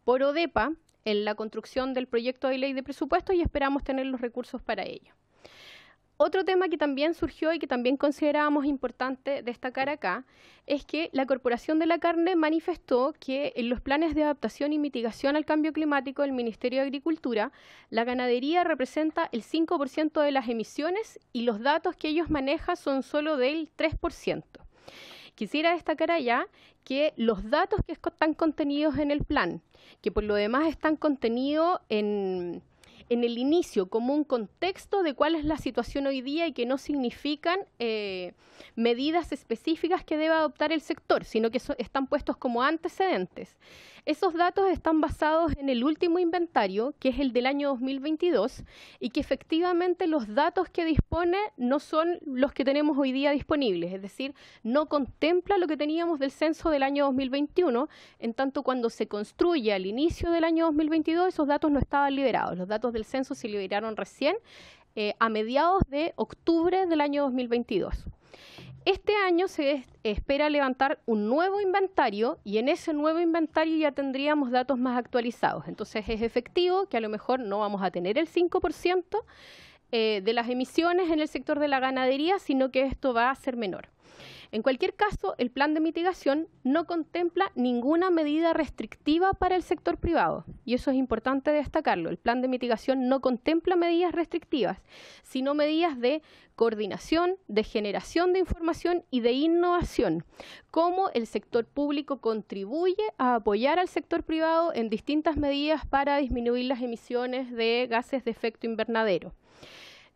por ODEPA en la construcción del proyecto de ley de presupuesto y esperamos tener los recursos para ello. Otro tema que también surgió y que también considerábamos importante destacar acá es que la Corporación de la Carne manifestó que en los planes de adaptación y mitigación al cambio climático del Ministerio de Agricultura, la ganadería representa el 5% de las emisiones y los datos que ellos manejan son solo del 3%. Quisiera destacar allá que los datos que están contenidos en el plan, que por lo demás están contenidos en el inicio como un contexto de cuál es la situación hoy día y que no significan medidas específicas que deba adoptar el sector, sino que están puestos como antecedentes. Esos datos están basados en el último inventario, que es el del año 2022, y que efectivamente los datos que dispone no son los que tenemos hoy día disponibles, es decir, no contempla lo que teníamos del censo del año 2021, en tanto cuando se construye al inicio del año 2022 esos datos no estaban liberados, los datos del censo se liberaron recién a mediados de octubre del año 2022. Este año se espera levantar un nuevo inventario y en ese nuevo inventario ya tendríamos datos más actualizados. Entonces es efectivo que a lo mejor no vamos a tener el 5% de las emisiones en el sector de la ganadería, sino que esto va a ser menor. En cualquier caso, el plan de mitigación no contempla ninguna medida restrictiva para el sector privado, y eso es importante destacarlo. El plan de mitigación no contempla medidas restrictivas, sino medidas de coordinación, de generación de información y de innovación, cómo el sector público contribuye a apoyar al sector privado en distintas medidas para disminuir las emisiones de gases de efecto invernadero.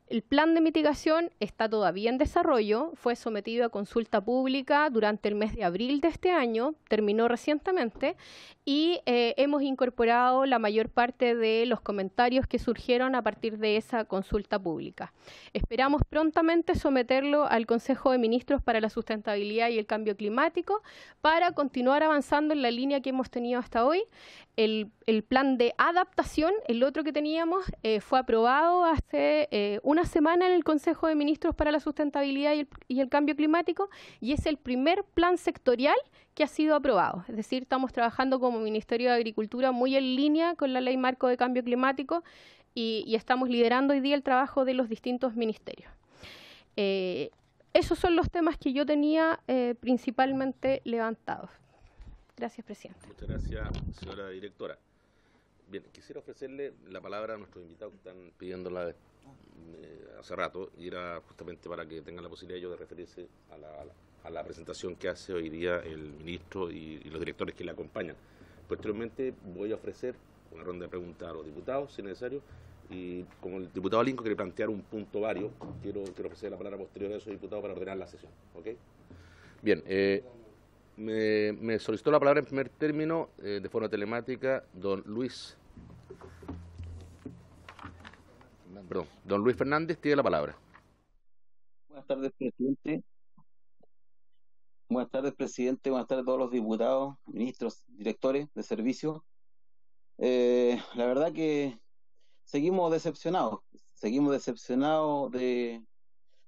El plan de mitigación está todavía en desarrollo, fue sometido a consulta pública durante el mes de abril de este año, terminó recientemente y hemos incorporado la mayor parte de los comentarios que surgieron a partir de esa consulta pública. Esperamos prontamente someterlo al Consejo de Ministros para la Sustentabilidad y el Cambio Climático para continuar avanzando en la línea que hemos tenido hasta hoy. El plan de adaptación, el otro que teníamos, fue aprobado hace una semana en el Consejo de Ministros para la Sustentabilidad y el Cambio Climático y es el primer plan sectorial que ha sido aprobado. Es decir, estamos trabajando como Ministerio de Agricultura muy en línea con la Ley Marco de Cambio Climático y estamos liderando hoy día el trabajo de los distintos ministerios. Esos son los temas que yo tenía principalmente levantados. Gracias, presidente. Muchas gracias, señora directora. Bien, quisiera ofrecerle la palabra a nuestros invitados que están pidiéndola hace rato, y era justamente para que tengan la posibilidad ellos de referirse a la presentación que hace hoy día el ministro y los directores que le acompañan. Posteriormente voy a ofrecer una ronda de preguntas a los diputados, si es necesario, y como el diputado Linco quiere plantear un punto vario, quiero ofrecer la palabra posterior a esos diputados para ordenar la sesión. ¿Ok? Bien, me solicitó la palabra en primer término, de forma telemática, don Luis Fernández, tiene la palabra. Buenas tardes, presidente. Buenas tardes, presidente. Buenas tardes a todos los diputados, ministros, directores de servicio. La verdad que seguimos decepcionados de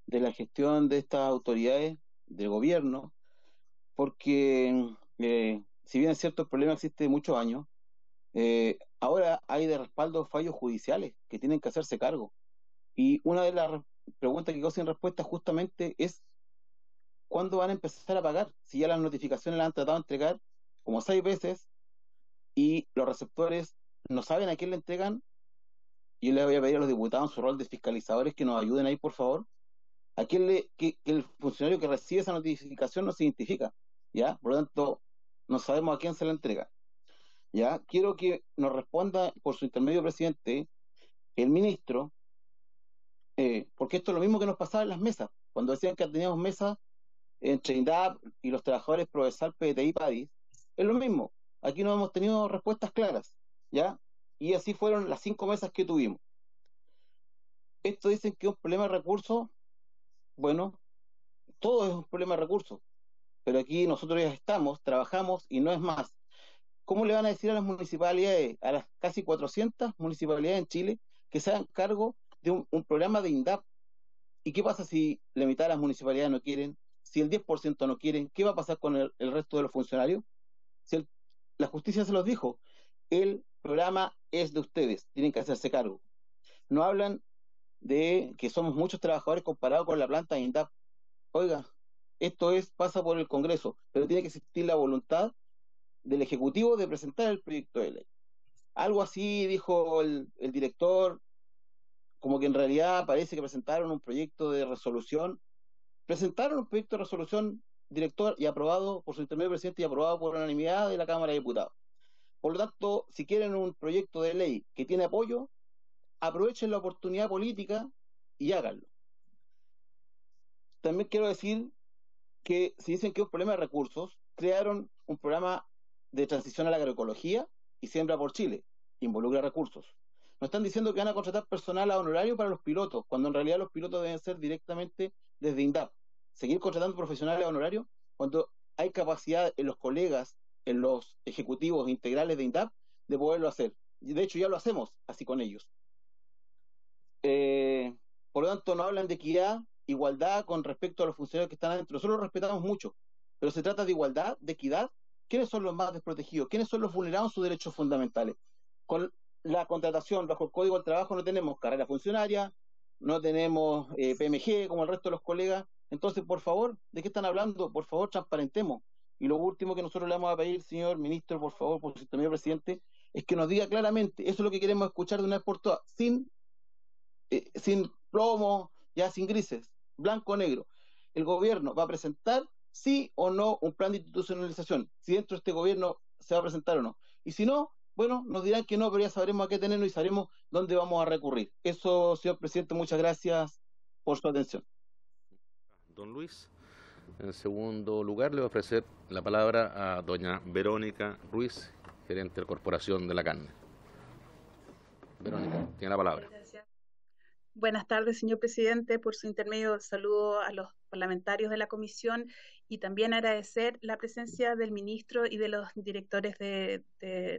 la gestión de estas autoridades del gobierno, porque si bien es cierto el problema existe de muchos años, ahora hay de respaldo fallos judiciales que tienen que hacerse cargo. Y una de las preguntas que quedó sin respuesta justamente es ¿cuándo van a empezar a pagar? Si ya las notificaciones las han tratado de entregar como 6 veces y los receptores no saben a quién le entregan. Yo les voy a pedir a los diputados en su rol de fiscalizadores que nos ayuden ahí, por favor. A quién que el funcionario que recibe esa notificación no se identifica, ¿ya? Por lo tanto, no sabemos a quién se la entrega, ¿ya? Quiero que nos responda por su intermedio, presidente, el ministro, porque esto es lo mismo que nos pasaba en las mesas, cuando decían que teníamos mesas entre INDAP y los trabajadores Prodesal, PTI, PADI, es lo mismo. Aquí no hemos tenido respuestas claras, ¿ya? Y así fueron las 5 mesas que tuvimos. Esto dicen que es un problema de recursos. Bueno, todo es un problema de recursos, pero aquí nosotros ya estamos, trabajamos y no es más. ¿Cómo le van a decir a las municipalidades, a las casi 400 municipalidades en Chile, que se hagan cargo de un programa de INDAP? ¿Y qué pasa si la mitad de las municipalidades no quieren? Si el 10% no quieren, ¿qué va a pasar con el resto de los funcionarios? Si la justicia se los dijo, el programa es de ustedes, tienen que hacerse cargo. No hablan de que somos muchos trabajadores comparados con la planta de INDAP. Oiga, esto pasa por el Congreso, pero tiene que existir la voluntad del Ejecutivo de presentar el proyecto de ley. Algo así dijo el director, como que en realidad parece que presentaron un proyecto de resolución. Presentaron un proyecto de resolución, director, y aprobado por su intermedio presidente y aprobado por unanimidad de la Cámara de Diputados. Por lo tanto, si quieren un proyecto de ley que tiene apoyo, aprovechen la oportunidad política y háganlo. También quiero decir que si dicen que es un problema de recursos, crearon un programa de transición a la agroecología y Siembra por Chile, involucra recursos. Nos están diciendo que van a contratar personal a honorario para los pilotos, cuando en realidad los pilotos deben ser directamente desde INDAP. Seguir contratando profesionales a honorario cuando hay capacidad en los colegas, en los ejecutivos integrales de INDAP, de poderlo hacer. Y de hecho ya lo hacemos así con ellos. Por lo tanto, no hablan de equidad, igualdad con respecto a los funcionarios que están adentro. Nosotros los respetamos mucho, pero se trata de igualdad, de equidad. ¿Quiénes son los más desprotegidos? ¿Quiénes son los vulnerados en sus derechos fundamentales? Con la contratación bajo el Código del Trabajo no tenemos carrera funcionaria, no tenemos PMG como el resto de los colegas. Entonces, por favor, ¿de qué están hablando? Por favor, transparentemos. Y lo último que nosotros le vamos a pedir, señor ministro, por favor, por su intermedio presidente, es que nos diga claramente, eso es lo que queremos escuchar de una vez por todas, sin plomo, ya sin grises, blanco o negro. El gobierno va a presentar sí o no un plan de institucionalización, si dentro de este gobierno se va a presentar o no. Y si no, bueno, nos dirán que no, pero ya sabremos a qué tenernos y sabremos dónde vamos a recurrir. Eso, señor presidente, muchas gracias por su atención. Don Luis, en segundo lugar le voy a ofrecer la palabra a doña Verónica Ruiz, gerente de la Corporación de la Carne. Verónica, tiene la palabra. Buenas tardes, señor presidente. Por su intermedio, saludo a los parlamentarios de la comisión y también agradecer la presencia del ministro y de los directores de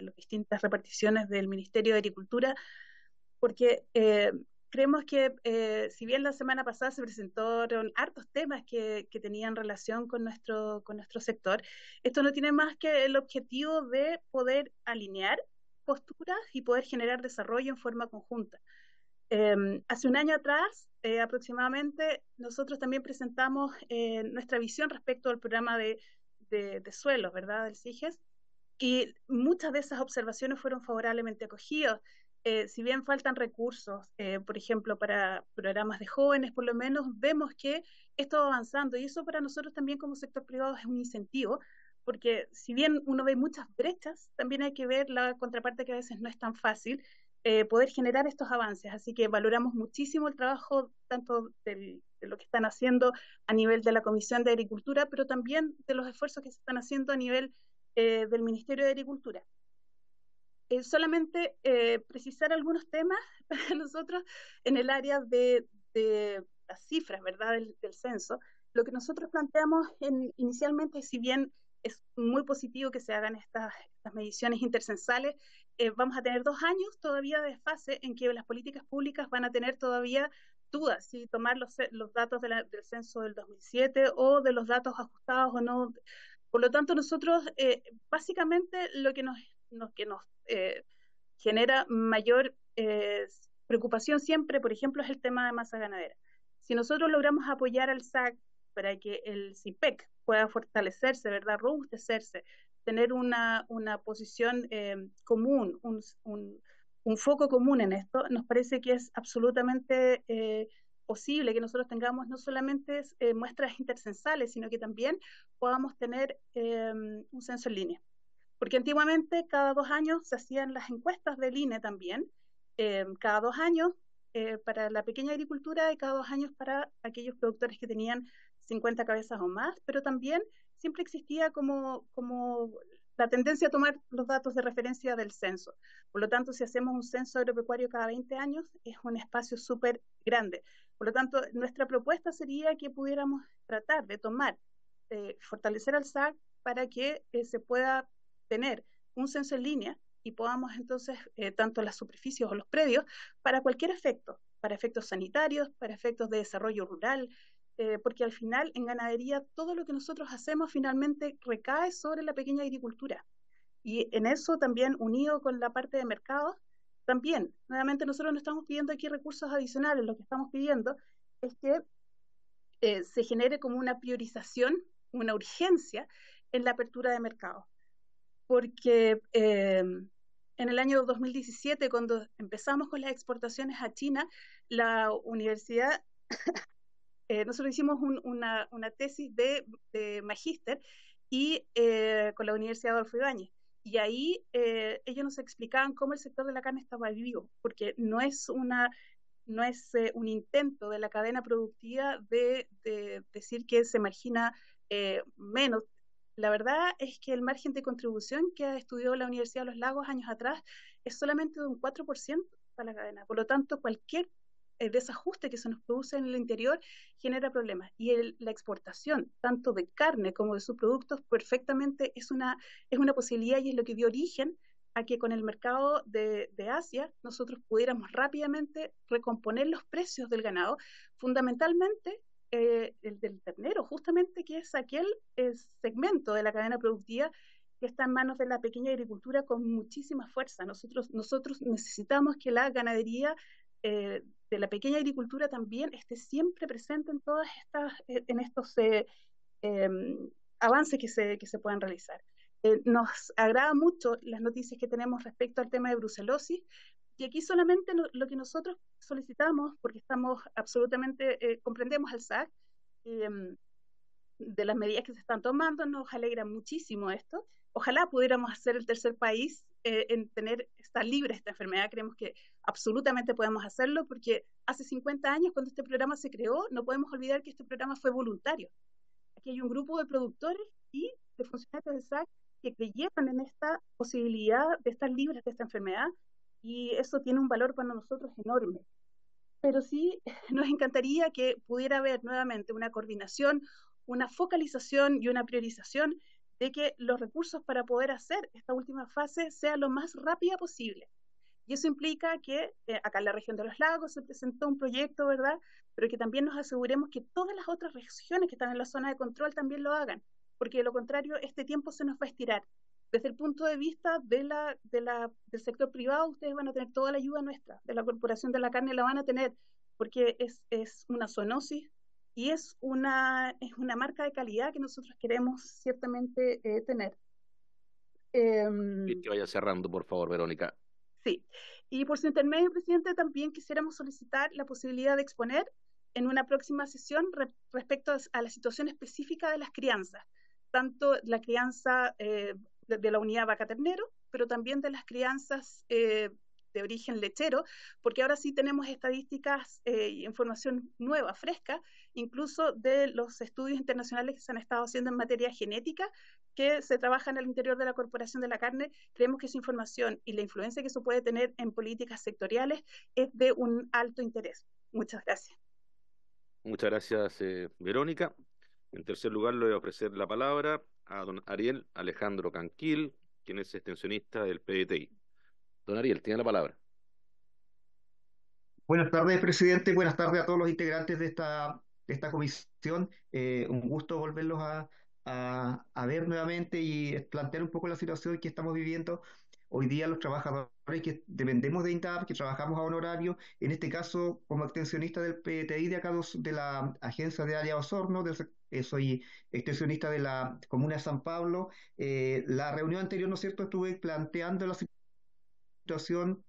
las distintas reparticiones del Ministerio de Agricultura, porque creemos que si bien la semana pasada se presentaron hartos temas que tenían relación con nuestro sector, esto no tiene más que el objetivo de poder alinear posturas y poder generar desarrollo en forma conjunta. Hace un año atrás, aproximadamente, nosotros también presentamos nuestra visión respecto al programa de suelos, ¿verdad?, del CIGES, y muchas de esas observaciones fueron favorablemente acogidas. Si bien faltan recursos, por ejemplo, para programas de jóvenes, por lo menos vemos que esto va avanzando, y eso para nosotros también como sector privado es un incentivo, porque si bien uno ve muchas brechas, también hay que ver la contraparte que a veces no es tan fácil, poder generar estos avances. Así que valoramos muchísimo el trabajo tanto de lo que están haciendo a nivel de la Comisión de Agricultura, pero también de los esfuerzos que se están haciendo a nivel del Ministerio de Agricultura. Solamente precisar algunos temas para nosotros en el área de las cifras, ¿verdad?, del censo. Lo que nosotros planteamos inicialmente, si bien es muy positivo que se hagan estas mediciones intercensales. Vamos a tener 2 años todavía de fase en que las políticas públicas van a tener todavía dudas si tomar los datos del censo del 2007 o de los datos ajustados o no. Por lo tanto, nosotros básicamente lo que nos genera mayor preocupación siempre, por ejemplo, es el tema de masa ganadera. Si nosotros logramos apoyar al SAC para que el CIPEC pueda fortalecerse, ¿verdad?, robustecerse, tener una posición común, un foco común en esto, nos parece que es absolutamente posible que nosotros tengamos no solamente muestras intercensales, sino que también podamos tener un censo en línea. Porque antiguamente cada 2 años se hacían las encuestas del INE también, cada 2 años para la pequeña agricultura y cada 2 años para aquellos productores que tenían 50 cabezas o más, pero también siempre existía como la tendencia a tomar los datos de referencia del censo. Por lo tanto, si hacemos un censo agropecuario cada 20 años, es un espacio súper grande. Por lo tanto, nuestra propuesta sería que pudiéramos tratar de tomar, fortalecer al SAC para que se pueda tener un censo en línea y podamos entonces, tanto las superficies o los predios, para cualquier efecto, para efectos sanitarios, para efectos de desarrollo rural, porque al final en ganadería todo lo que nosotros hacemos finalmente recae sobre la pequeña agricultura. Y en eso también, unido con la parte de mercado, también, nuevamente nosotros no estamos pidiendo aquí recursos adicionales, lo que estamos pidiendo es que se genere como una priorización, una urgencia en la apertura de mercado. Porque en el año 2017, cuando empezamos con las exportaciones a China, la universidad, nosotros hicimos una tesis de magíster y con la Universidad Adolfo Ibáñez. Y ahí ellos nos explicaban cómo el sector de la carne estaba vivo, porque no es un intento de la cadena productiva de decir que se margina menos. La verdad es que el margen de contribución que estudió la Universidad de los Lagos años atrás es solamente de un 4% para la cadena. Por lo tanto, cualquier desajuste que se nos produce en el interior genera problemas. Y la exportación, tanto de carne como de subproductos, perfectamente es una posibilidad y es lo que dio origen a que con el mercado de Asia nosotros pudiéramos rápidamente recomponer los precios del ganado, fundamentalmente el del ternero, justamente, que es aquel segmento de la cadena productiva que está en manos de la pequeña agricultura con muchísima fuerza. Nosotros necesitamos que la ganadería de la pequeña agricultura también esté siempre presente en todas estos avances que se puedan realizar. Nos agrada mucho las noticias que tenemos respecto al tema de brucelosis, y aquí solamente lo que nosotros solicitamos, porque estamos absolutamente, comprendemos al SAC, de las medidas que se están tomando, nos alegra muchísimo esto. Ojalá pudiéramos ser el tercer país en estar libre de esta enfermedad. Creemos que absolutamente podemos hacerlo, porque hace 50 años, cuando este programa se creó, no podemos olvidar que este programa fue voluntario. Aquí hay un grupo de productores y de funcionarios del SAC que creyeron en esta posibilidad de estar libres de esta enfermedad, y eso tiene un valor para nosotros enorme. Pero sí nos encantaría que pudiera haber nuevamente una coordinación, una focalización y una priorización de que los recursos para poder hacer esta última fase sea lo más rápida posible. Y eso implica que acá en la región de los lagos se presentó un proyecto, ¿verdad?, pero que también nos aseguremos que todas las otras regiones que están en la zona de control también lo hagan, porque de lo contrario este tiempo se nos va a estirar. Desde el punto de vista del sector privado, ustedes van a tener toda la ayuda nuestra, de la Corporación de la Carne la van a tener, porque es una zoonosis y es una marca de calidad que nosotros queremos ciertamente tener. Que vaya cerrando, por favor, Verónica. Sí, y por su intermedio, presidente, también quisiéramos solicitar la posibilidad de exponer en una próxima sesión respecto a la situación específica de las crianzas, tanto la crianza de la unidad vaca-ternero, pero también de las crianzas de origen lechero, porque ahora sí tenemos estadísticas y información nueva, fresca, incluso de los estudios internacionales que se han estado haciendo en materia genética, que se trabajan al interior de la Corporación de la Carne. Creemos que esa información y la influencia que eso puede tener en políticas sectoriales es de un alto interés. Muchas gracias. Muchas gracias, Verónica. En tercer lugar, le voy a ofrecer la palabra a don Ariel Alejandro Canquil, quien es extensionista del PDTI. Don Ariel, tiene la palabra. Buenas tardes, presidente. Buenas tardes a todos los integrantes de esta comisión. Un gusto volverlos a ver nuevamente y plantear un poco la situación que estamos viviendo hoy día los trabajadores que dependemos de INTAP, que trabajamos a honorario, en este caso como extensionista del PTI de acá de la Agencia de Área Osorno, soy extensionista de la Comuna de San Pablo. La reunión anterior, ¿no es cierto?, estuve planteando la situación,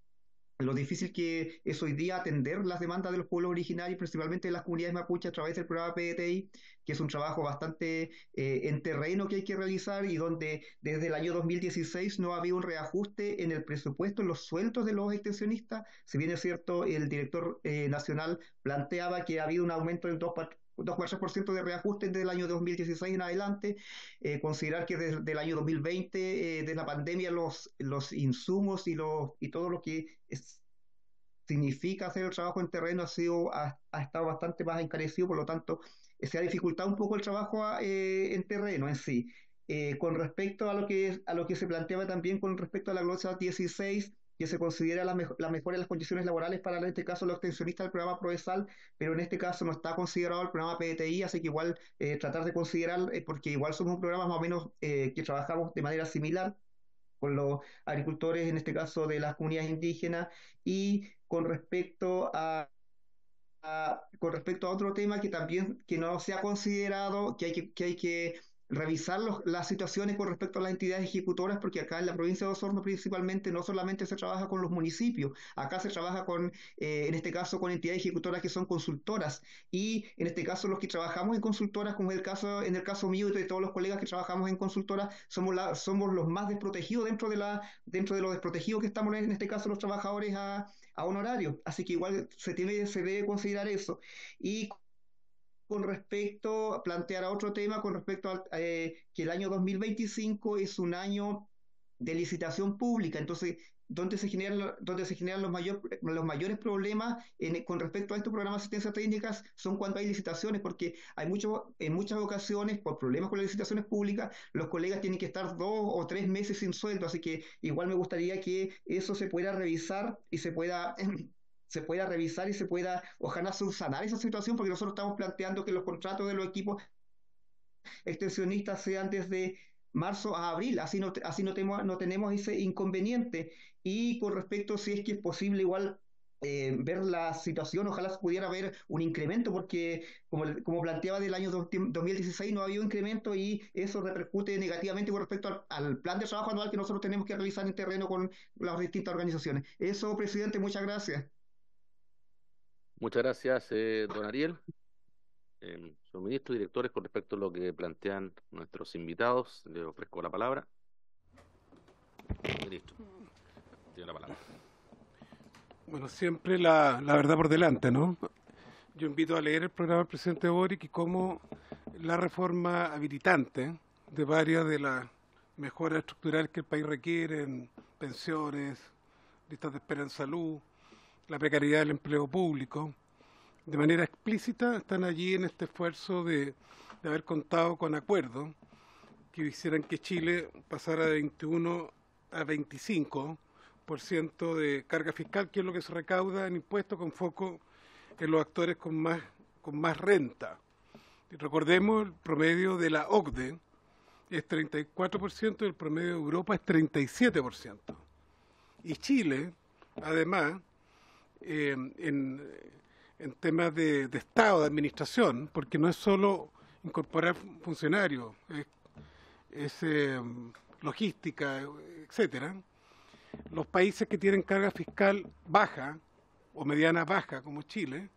lo difícil que es hoy día atender las demandas de los pueblos originarios, principalmente de las comunidades mapuches, a través del programa PDTI, que es un trabajo bastante en terreno que hay que realizar y donde desde el año 2016 no ha habido un reajuste en el presupuesto, en los sueldos de los extensionistas. Si bien es cierto, el director nacional planteaba que ha habido un aumento del 2,4% de reajuste desde el año 2016 en adelante. Considerar que desde el año 2020, de la pandemia, los insumos y todo lo que significa hacer el trabajo en terreno ha estado bastante más encarecido, por lo tanto se ha dificultado un poco el trabajo en terreno en sí. Con respecto a lo que se planteaba también con respecto a la glosa 16, que se considera la mejora de las condiciones laborales para, en este caso, los extensionistas del programa PROESAL, pero en este caso no está considerado el programa PDTI, así que igual tratar de considerar, porque igual somos un programa más o menos que trabajamos de manera similar con los agricultores, en este caso de las comunidades indígenas. Y con respecto a otro tema que también que no se ha considerado, que hay que revisar las situaciones con respecto a las entidades ejecutoras, porque acá en la provincia de Osorno principalmente no solamente se trabaja con los municipios, acá se trabaja en este caso con entidades ejecutoras que son consultoras, y en este caso los que trabajamos en consultoras, como en el caso mío y de todos los colegas que trabajamos en consultoras, somos los más desprotegidos dentro de los desprotegidos que estamos en este caso los trabajadores a honorario, así que igual se debe considerar eso. Y con respecto a plantear a otro tema, con respecto a que el año 2025 es un año de licitación pública, entonces, donde se generan los mayores problemas con respecto a estos programas de asistencia técnicas son cuando hay licitaciones, porque en muchas ocasiones, por problemas con las licitaciones públicas, los colegas tienen que estar 2 o 3 meses sin sueldo, así que igual me gustaría que eso se pueda revisar y se pueda revisar y se pueda, ojalá, subsanar esa situación, porque nosotros estamos planteando que los contratos de los equipos extensionistas sean desde marzo a abril, así no tenemos ese inconveniente. Y con respecto, si es que es posible igual ver la situación, ojalá se pudiera ver un incremento, porque como planteaba del año 2016 no ha habido incremento y eso repercute negativamente con respecto al plan de trabajo anual que nosotros tenemos que realizar en terreno con las distintas organizaciones. Eso, presidente, muchas gracias. Muchas gracias, don Ariel. Señor ministro, directores, con respecto a lo que plantean nuestros invitados, le ofrezco la palabra. Ministro, tiene la palabra. Bueno, siempre la verdad por delante, ¿no? Yo invito a leer el programa del presidente Boric y cómo la reforma habilitante de varias de las mejoras estructurales que el país requiere, en pensiones, listas de espera en salud, la precariedad del empleo público, de manera explícita están allí en este esfuerzo de haber contado con acuerdos que hicieran que Chile pasara de 21 a 25% de carga fiscal, que es lo que se recauda en impuestos, con foco en los actores con más renta. Y recordemos, el promedio de la OCDE es 34% y el promedio de Europa es 37%. Y Chile, además, en temas de Estado, de administración, porque no es solo incorporar funcionarios, es logística, etcétera. Los países que tienen carga fiscal baja o mediana baja, como Chile,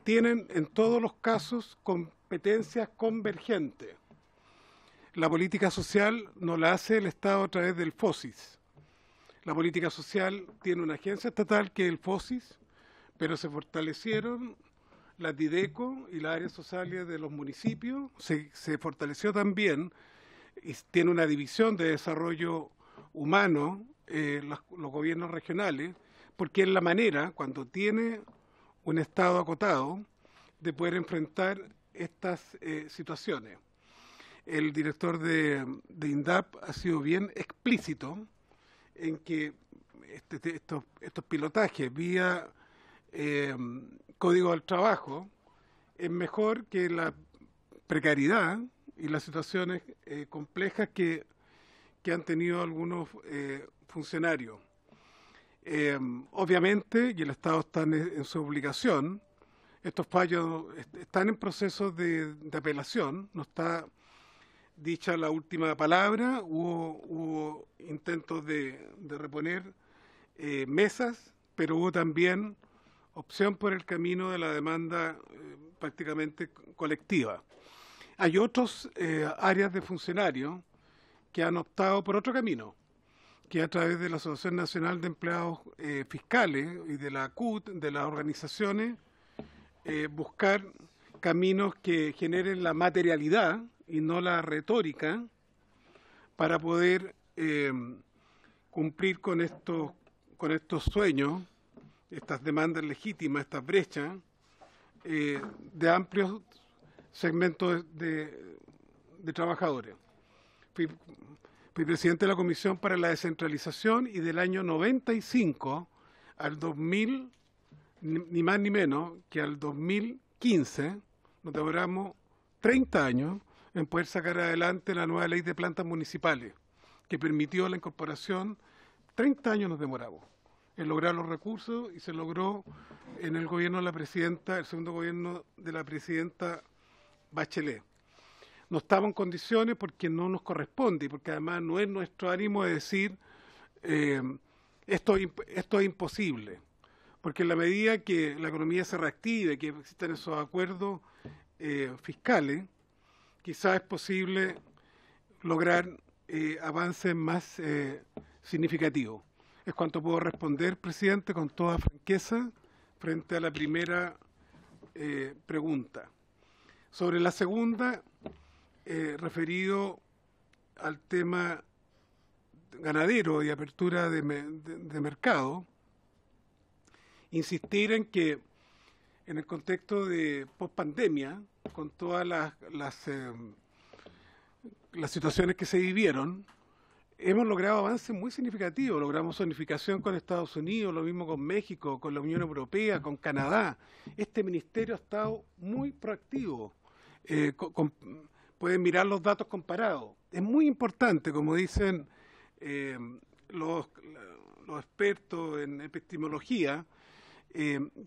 tienen en todos los casos competencias convergentes. La política social no la hace el Estado a través del FOSIS. La política social tiene una agencia estatal que es el FOSIS, pero se fortalecieron las DIDECO y las áreas sociales de los municipios, se fortaleció también, y tiene una división de desarrollo humano, los gobiernos regionales, porque es la manera, cuando tiene un Estado acotado, de poder enfrentar estas situaciones. el director de INDAP ha sido bien explícito en que estos pilotajes vía código del trabajo es mejor que la precariedad y las situaciones complejas que han tenido algunos funcionarios. Obviamente, y el Estado está en su obligación, estos fallos están en proceso de apelación, no está dicha la última palabra, hubo intentos de reponer mesas, pero hubo también opción por el camino de la demanda prácticamente colectiva. Hay otras áreas de funcionarios que han optado por otro camino, que a través de la Asociación Nacional de Empleados Fiscales y de la CUT, de las organizaciones, buscar caminos que generen la materialidad y no la retórica para poder cumplir con estos sueños, estas demandas legítimas, estas brechas de amplios segmentos de trabajadores. Fui presidente de la Comisión para la Descentralización y del año 95 al 2000, ni más ni menos que al 2015, nos demoramos 30 años en poder sacar adelante la nueva ley de plantas municipales, que permitió la incorporación. 30 años nos demoramos en lograr los recursos y se logró en el gobierno de la presidenta, el segundo gobierno de la presidenta Bachelet. No estamos en condiciones porque no nos corresponde y porque además no es nuestro ánimo de decir esto es imposible, porque en la medida que la economía se reactive, que existan esos acuerdos fiscales, quizás es posible lograr avances más significativos. Es cuanto puedo responder, presidente, con toda franqueza, frente a la primera pregunta. Sobre la segunda, referido al tema ganadero y apertura de mercado, insistir en que en el contexto de pospandemia, con todas las situaciones que se vivieron, hemos logrado avances muy significativos. Logramos unificación con Estados Unidos, lo mismo con México, con la Unión Europea, con Canadá. Este ministerio ha estado muy proactivo. Pueden mirar los datos comparados. Es muy importante, como dicen los expertos en epistemología,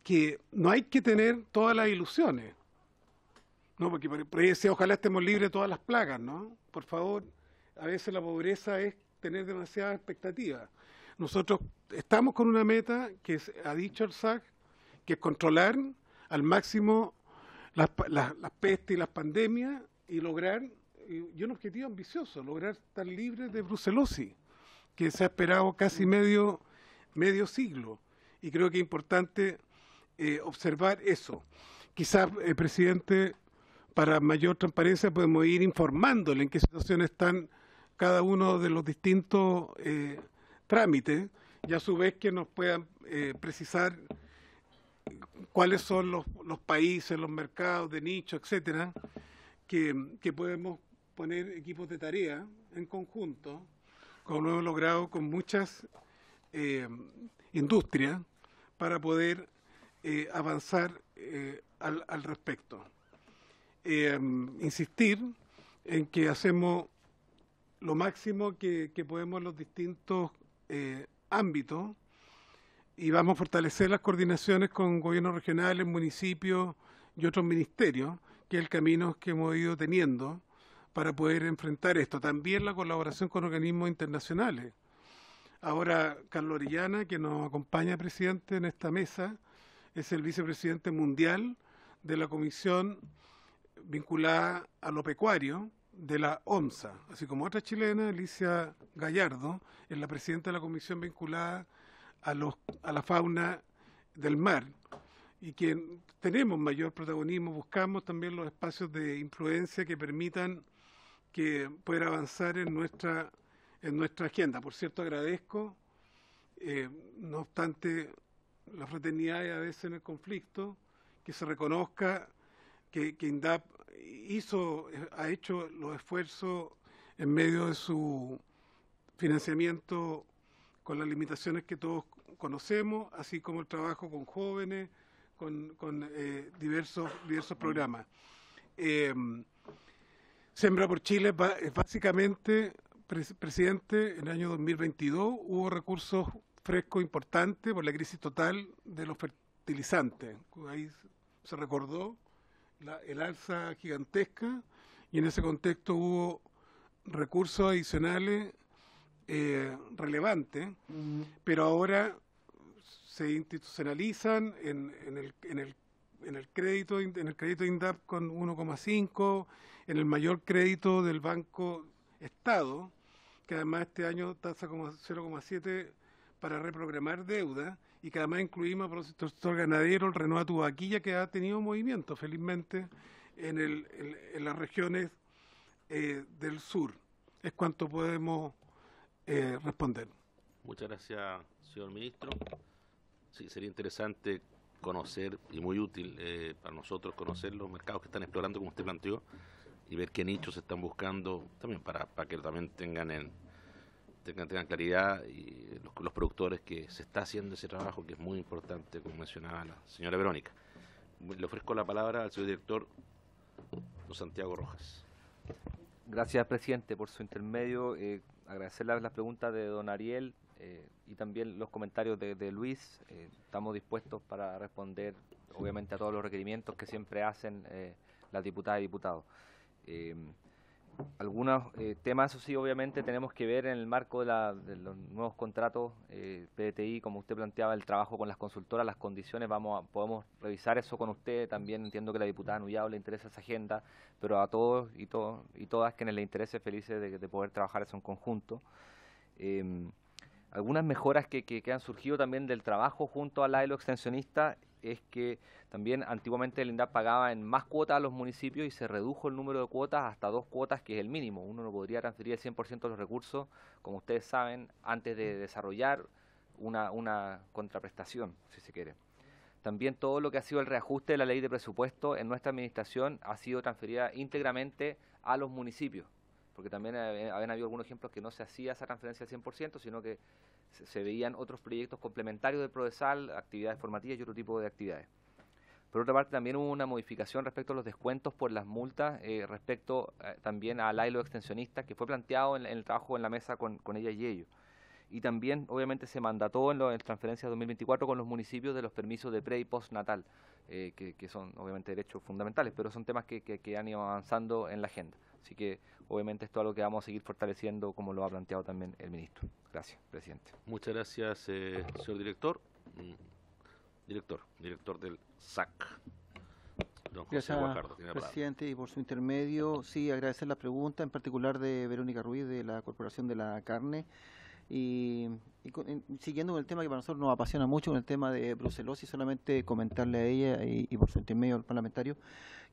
que no hay que tener todas las ilusiones, ¿no? Porque por ahí decía, ojalá estemos libres de todas las plagas, ¿no? Por favor, a veces la pobreza es tener demasiadas expectativas. Nosotros estamos con una meta que ha dicho el SAC, que es controlar al máximo las pestes y las pandemias y lograr, y un objetivo ambicioso, lograr estar libres de brucelosis, que se ha esperado casi medio siglo. Y creo que es importante observar eso. Quizás, presidente, para mayor transparencia podemos ir informándole en qué situación están cada uno de los distintos trámites y a su vez que nos puedan precisar cuáles son los países, los mercados de nicho, etcétera, que podemos poner equipos de tarea en conjunto, como lo hemos logrado con muchas industrias, para poder avanzar al respecto. Insistir en que hacemos lo máximo que podemos en los distintos ámbitos y vamos a fortalecer las coordinaciones con gobiernos regionales, municipios y otros ministerios, que es el camino que hemos ido teniendo para poder enfrentar esto. También la colaboración con organismos internacionales. Ahora, Carlos Orellana, que nos acompaña, presidente, en esta mesa, es el vicepresidente mundial de la comisión vinculada a lo pecuario de la OMSA, así como otra chilena, Alicia Gallardo, es la presidenta de la comisión vinculada a la fauna del mar, y que tenemos mayor protagonismo, buscamos también los espacios de influencia que permitan que pueda avanzar en nuestra agenda. Por cierto, agradezco, no obstante la fraternidad y a veces en el conflicto, que se reconozca que INDAP ha hecho los esfuerzos en medio de su financiamiento con las limitaciones que todos conocemos, así como el trabajo con jóvenes, con diversos programas. Siembra por Chile es básicamente, presidente, en el año 2022 hubo recursos frescos importantes por la crisis total de los fertilizantes. Ahí se recordó el alza gigantesca y en ese contexto hubo recursos adicionales relevantes, pero ahora se institucionalizan en el crédito INDAP con 1,5, en el mayor crédito del Banco Estado, que además este año tasa como 0,7 para reprogramar deuda, y que además incluimos para el sector ganadero, el Renova Tubaquilla, que ha tenido movimiento felizmente en las regiones del sur. Es cuanto podemos responder. Muchas gracias, señor ministro. Sí, sería interesante conocer, y muy útil para nosotros, conocer los mercados que están explorando, como usted planteó, y ver qué nichos se están buscando, también para que también tengan claridad, y los productores, que se está haciendo ese trabajo que es muy importante, como mencionaba la señora Verónica. Le ofrezco la palabra al señor director, don Santiago Rojas. Gracias, presidente, por su intermedio. Agradecerle las preguntas de don Ariel y también los comentarios de Luis. Estamos dispuestos para responder, obviamente, a todos los requerimientos que siempre hacen las diputadas y diputados. Algunos temas, eso sí, obviamente tenemos que ver en el marco de los nuevos contratos PDTI, como usted planteaba, el trabajo con las consultoras, las condiciones, podemos revisar eso con usted. También entiendo que a la diputada Nuyao le interesa esa agenda, pero a todos y todas quienes les interese, felices de poder trabajar eso en conjunto. Algunas mejoras que han surgido también del trabajo junto al AELO extensionista es que también antiguamente el INDAP pagaba en más cuotas a los municipios y se redujo el número de cuotas hasta 2 cuotas, que es el mínimo. Uno no podría transferir el 100% de los recursos, como ustedes saben, antes de desarrollar una contraprestación, si se quiere. También todo lo que ha sido el reajuste de la ley de presupuesto en nuestra administración ha sido transferida íntegramente a los municipios, porque también habían habido algunos ejemplos que no se hacía esa transferencia al 100%, sino que se veían otros proyectos complementarios del PRODESAL, actividades formativas y otro tipo de actividades. Por otra parte, también hubo una modificación respecto a los descuentos por las multas, respecto también al AELO extensionista, que fue planteado en el trabajo en la mesa con ella y ellos. Y también, obviamente, se mandató en transferencias 2024 con los municipios de los permisos de pre- y postnatal, que son, obviamente, derechos fundamentales, pero son temas que han ido avanzando en la agenda. Así que, obviamente, esto es algo que vamos a seguir fortaleciendo, como lo ha planteado también el ministro. Gracias, presidente. Muchas gracias, señor director. Director del SAC. Don José Gracias, Guajardo, tiene la palabra. presidente, y por su intermedio, sí, agradecer la pregunta, en particular de Verónica Ruiz, de la Corporación de la Carne. Siguiendo con el tema que para nosotros nos apasiona mucho, con el tema de brucelosis, solamente comentarle a ella y por su intermedio al parlamentario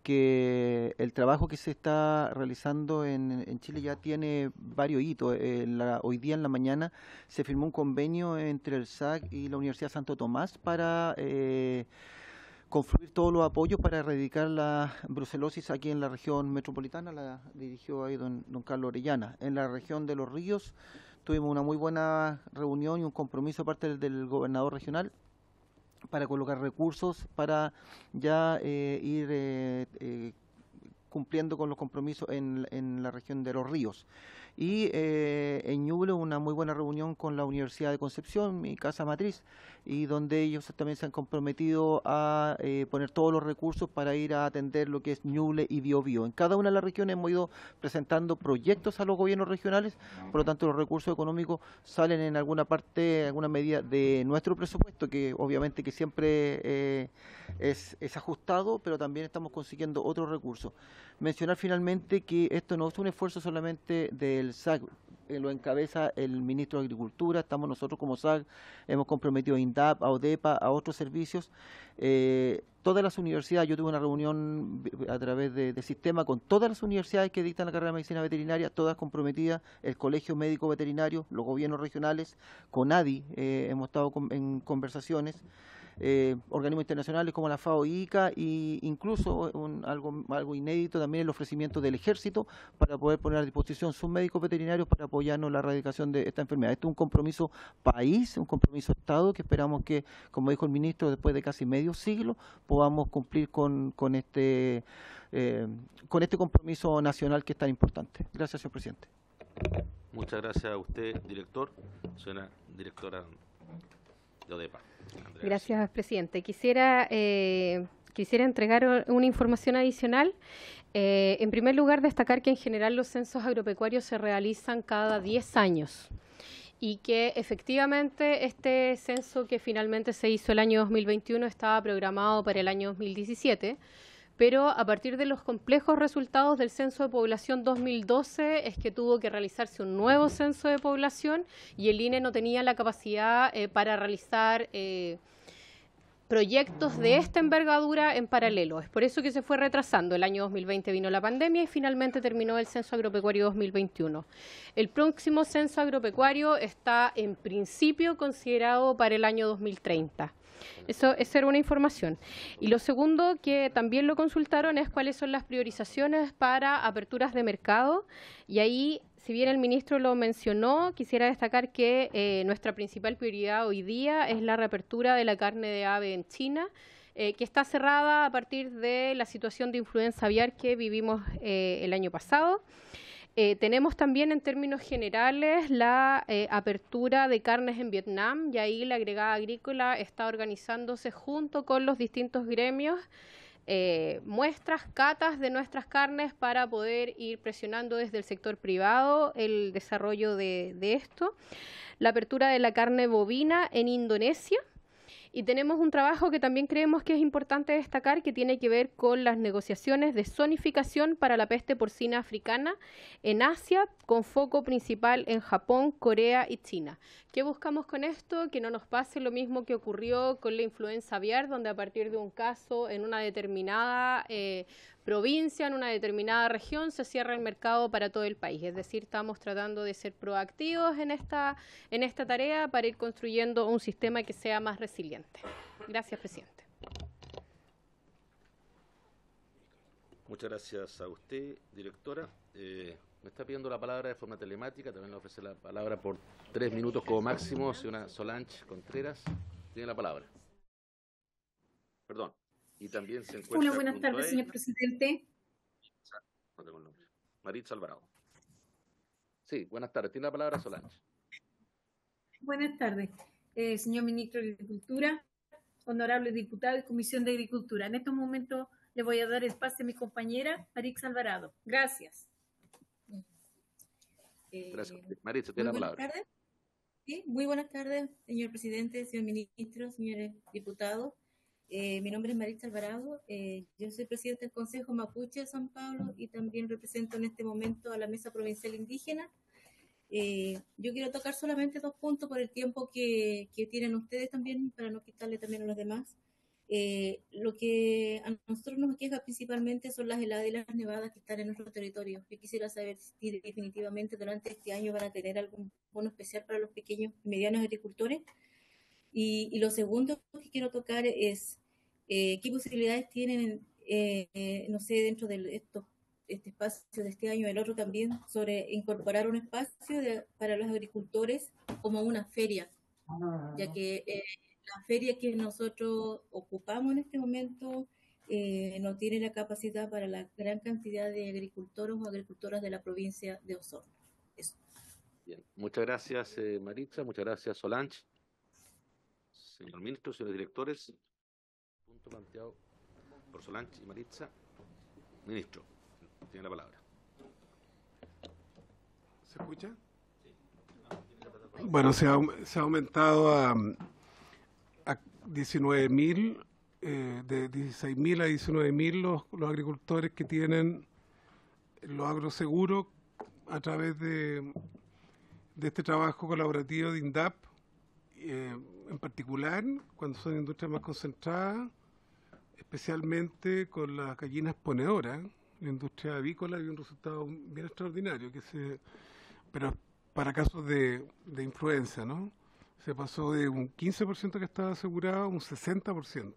que el trabajo que se está realizando en Chile ya tiene varios hitos. Hoy día en la mañana se firmó un convenio entre el SAC y la Universidad Santo Tomás para confluir todos los apoyos para erradicar la brucelosis aquí en la región metropolitana. La dirigió ahí don Carlos Orellana. En la región de Los Ríos tuvimos una muy buena reunión y un compromiso aparte del gobernador regional para colocar recursos para ya ir cumpliendo con los compromisos en la región de Los Ríos. Y en Ñuble una muy buena reunión con la Universidad de Concepción, mi casa matriz, y donde ellos también se han comprometido a poner todos los recursos para ir a atender lo que es Ñuble y Biobío. En cada una de las regiones hemos ido presentando proyectos a los gobiernos regionales, por lo tanto los recursos económicos salen en alguna parte, alguna medida de nuestro presupuesto, que obviamente que siempre es ajustado, pero también estamos consiguiendo otros recursos. Mencionar finalmente que esto no es un esfuerzo solamente del SAC, lo encabeza el ministro de Agricultura, estamos nosotros como SAC, hemos comprometido a INDAP, a ODEPA, a otros servicios, todas las universidades. Yo tuve una reunión a través de sistema con todas las universidades que dictan la carrera de medicina veterinaria, todas comprometidas, el Colegio Médico Veterinario, los gobiernos regionales, con ADI, hemos estado en conversaciones. organismos internacionales como la FAO y ICA, e incluso algo inédito también el ofrecimiento del Ejército para poder poner a disposición sus médicos veterinarios para apoyarnos en la erradicación de esta enfermedad. Esto es un compromiso país, un compromiso Estado que esperamos que, como dijo el ministro, después de casi medio siglo podamos cumplir con este compromiso nacional que es tan importante. Gracias, señor presidente. Muchas gracias a usted, director. Señora directora de ODEPA. Andrea. Gracias, presidente. Quisiera entregar una información adicional. En primer lugar, destacar que en general los censos agropecuarios se realizan cada 10 años y que efectivamente este censo que finalmente se hizo el año 2021 estaba programado para el año 2017, pero a partir de los complejos resultados del Censo de Población 2012 es que tuvo que realizarse un nuevo censo de población y el INE no tenía la capacidad para realizar proyectos de esta envergadura en paralelo. Es por eso que se fue retrasando. El año 2020 vino la pandemia y finalmente terminó el Censo Agropecuario 2021. El próximo Censo Agropecuario está en principio considerado para el año 2030. Esa era una información. Y lo segundo, que también lo consultaron, es cuáles son las priorizaciones para aperturas de mercado. Y ahí, si bien el ministro lo mencionó, quisiera destacar que nuestra principal prioridad hoy día es la reapertura de la carne de ave en China, que está cerrada a partir de la situación de influenza aviar que vivimos el año pasado. Tenemos también en términos generales la apertura de carnes en Vietnam y ahí la agregada agrícola está organizándose junto con los distintos gremios, muestras, catas de nuestras carnes para poder ir presionando desde el sector privado el desarrollo de esto. La apertura de la carne bovina en Indonesia. Y tenemos un trabajo que también creemos que es importante destacar, que tiene que ver con las negociaciones de zonificación para la peste porcina africana en Asia, con foco principal en Japón, Corea y China. ¿Qué buscamos con esto? Que no nos pase lo mismo que ocurrió con la influenza aviar, donde a partir de un caso en una determinada provincia, en una determinada región, se cierra el mercado para todo el país. Es decir, estamos tratando de ser proactivos en esta tarea para ir construyendo un sistema que sea más resiliente. Gracias, presidente. Muchas gracias a usted, directora. Me está pidiendo la palabra de forma telemática, también le ofrece la palabra por 3 minutos como máximo, señora Solange Contreras. Tiene la palabra. Perdón. Y también se encuentra. Hola, buenas tardes, señor presidente. No tengo el nombre. Maritza Alvarado. Sí, buenas tardes. Tiene la palabra Solange. Buenas tardes, señor ministro de Agricultura, honorables diputados y Comisión de Agricultura. En estos momentos le voy a dar el pase a mi compañera Maritza Alvarado. Gracias. Gracias. Maritza, tiene la palabra. Buenas tardes. Sí, muy buenas tardes, señor presidente, señor ministro, señores diputados. Mi nombre es Maritza Alvarado, yo soy presidenta del Consejo Mapuche de San Pablo y también represento en este momento a la Mesa Provincial Indígena. Yo quiero tocar solamente 2 puntos por el tiempo que tienen ustedes también, para no quitarle también a los demás. Lo que a nosotros nos queja principalmente son las heladas y las nevadas que están en nuestro territorio. Yo quisiera saber si definitivamente durante este año van a tener algún bono especial para los pequeños y medianos agricultores. Y lo segundo que quiero tocar es qué posibilidades tienen, no sé, dentro de este espacio de este año, el otro también, sobre incorporar un espacio para los agricultores como una feria, ya que la feria que nosotros ocupamos en este momento no tiene la capacidad para la gran cantidad de agricultores o agricultoras de la provincia de Osorno. Eso. Bien, muchas gracias Maritza, muchas gracias Solange. Señor ministro, señores directores, punto planteado por Solange y Maritza. Ministro, tiene la palabra. ¿Se escucha? Bueno, se ha aumentado a 19.000, de 16.000 a 19.000 los agricultores que tienen los agroseguros a través de este trabajo colaborativo de INDAP. En particular, cuando son industrias más concentradas, especialmente con las gallinas ponedoras, la industria avícola dio un resultado bien extraordinario, pero para casos de influenza, ¿no? Se pasó de un 15% que estaba asegurado a un 60%,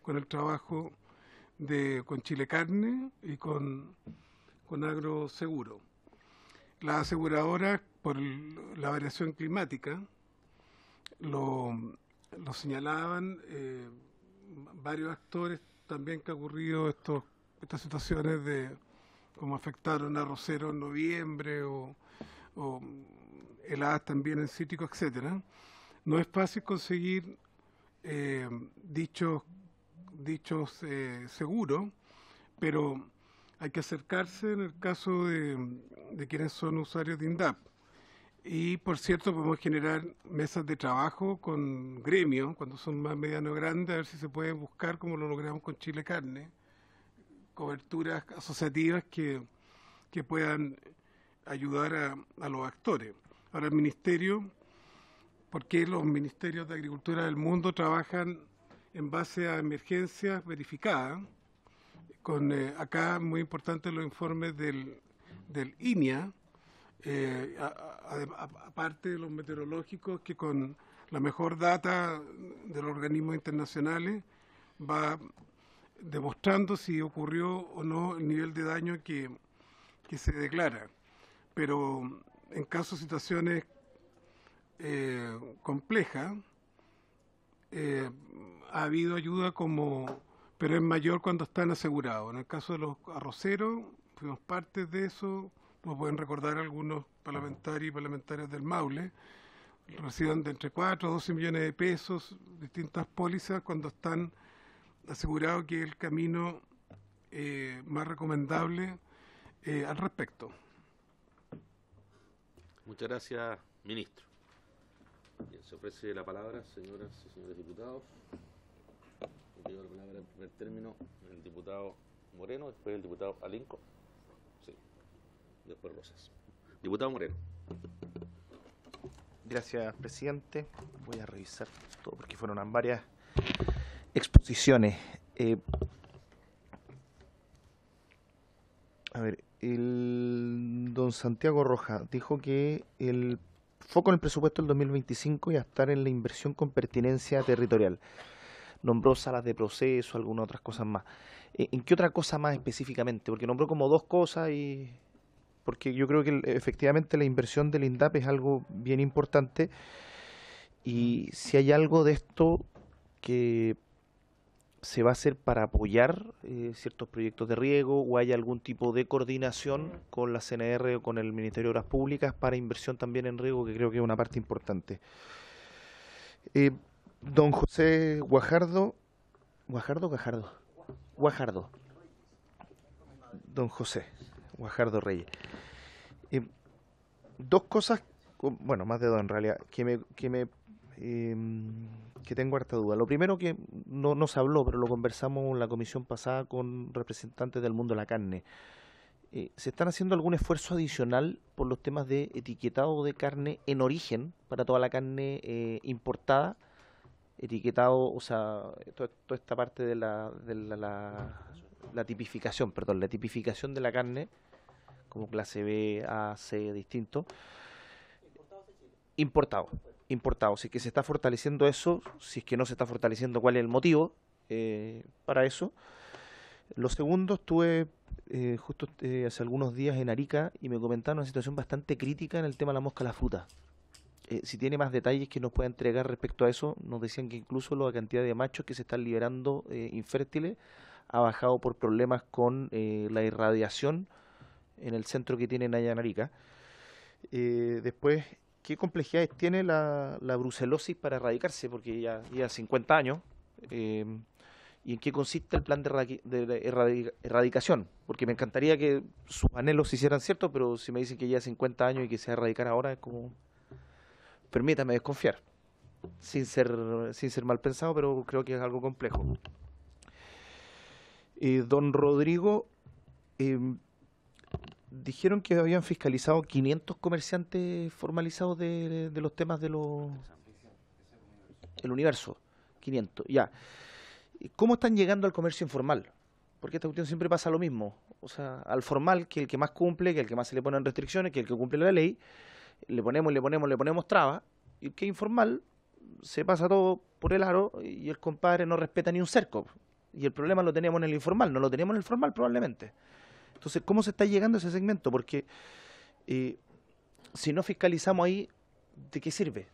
con el trabajo con Chile Carne y con Agroseguro. Las aseguradoras, por la variación climática, lo señalaban varios actores también que ha ocurrido estas situaciones de cómo afectaron a arroceros en noviembre o heladas también en cítricos, etcétera. No es fácil conseguir dichos seguros, pero hay que acercarse en el caso de quienes son usuarios de INDAP. Y, por cierto, podemos generar mesas de trabajo con gremios, cuando son más medianos o grandes, a ver si se pueden buscar, como lo logramos con Chile Carne, coberturas asociativas que puedan ayudar a los actores. Ahora, el Ministerio, porque los ministerios de Agricultura del mundo trabajan en base a emergencias verificadas, acá muy importantes los informes del INIA, aparte de los meteorológicos, que con la mejor data de los organismos internacionales va demostrando si ocurrió o no el nivel de daño que se declara. Pero en caso de situaciones complejas, ha habido ayuda pero es mayor cuando están asegurados. En el caso de los arroceros, fuimos parte de eso. Como pueden recordar algunos parlamentarios y parlamentarias del Maule, reciben de entre 4 a 12 millones de pesos, distintas pólizas, cuando están asegurados que es el camino más recomendable al respecto. Muchas gracias, ministro. Bien, se ofrece la palabra, señoras y señores diputados. Pido la palabra en primer término el diputado Moreno, después el diputado Alinco. Sí. Después Rosas. Diputado Moreno. Gracias, presidente. Voy a revisar todo porque fueron varias exposiciones. A ver, don Santiago Rojas dijo que el foco en el presupuesto del 2025 iba a estar en la inversión con pertinencia territorial. Nombró salas de proceso, algunas otras cosas más. ¿En qué otra cosa más específicamente? Porque nombró como 2 cosas porque yo creo que efectivamente la inversión del INDAP es algo bien importante, y si hay algo de esto que se va a hacer para apoyar ciertos proyectos de riego, o hay algún tipo de coordinación con la CNR o con el Ministerio de Obras Públicas para inversión también en riego, que creo que es una parte importante. Don José Guajardo, don José Guajardo Reyes. 2 cosas, bueno, más de 2 en realidad, que tengo harta duda. Lo primero, que no se habló, pero lo conversamos en la comisión pasada con representantes del mundo de la carne. ¿Se están haciendo algún esfuerzo adicional por los temas de etiquetado de carne en origen para toda la carne importada? Etiquetado, o sea, toda esta parte de la tipificación, perdón, la tipificación de la carne, como clase B, A, C, distinto. Importado. Si es que se está fortaleciendo eso, si es que no se está fortaleciendo, ¿cuál es el motivo para eso? Lo segundo, estuve justo hace algunos días en Arica y me comentaron una situación bastante crítica en el tema de la mosca a la fruta. Si tiene más detalles que nos pueda entregar respecto a eso. Nos decían que incluso la cantidad de machos que se están liberando infértiles ha bajado por problemas con la irradiación en el centro que tienen allá en Arica. Después, ¿qué complejidades tiene la brucelosis para erradicarse? Porque ya lleva 50 años. ¿Y en qué consiste el plan de erradicación? Porque me encantaría que sus anhelos se hicieran ciertos, pero si me dicen que lleva 50 años y que se va a erradicar ahora, es como... Permítame desconfiar, sin ser mal pensado, pero creo que es algo complejo. Don Rodrigo, dijeron que habían fiscalizado 500 comerciantes formalizados de los temas el universo. 500, ya. ¿Cómo están llegando al comercio informal? Porque esta cuestión siempre pasa lo mismo. O sea, al formal, que es el que más cumple, que es el que más se le ponen restricciones, que es el que cumple la ley, le ponemos trabas, Y que informal se pasa todo por el aro y el compadre no respeta ni un cerco. Y el problema lo teníamos en el informal, no lo teníamos en el formal probablemente. Entonces, ¿cómo se está llegando a ese segmento? Porque si no fiscalizamos ahí, ¿de qué sirve?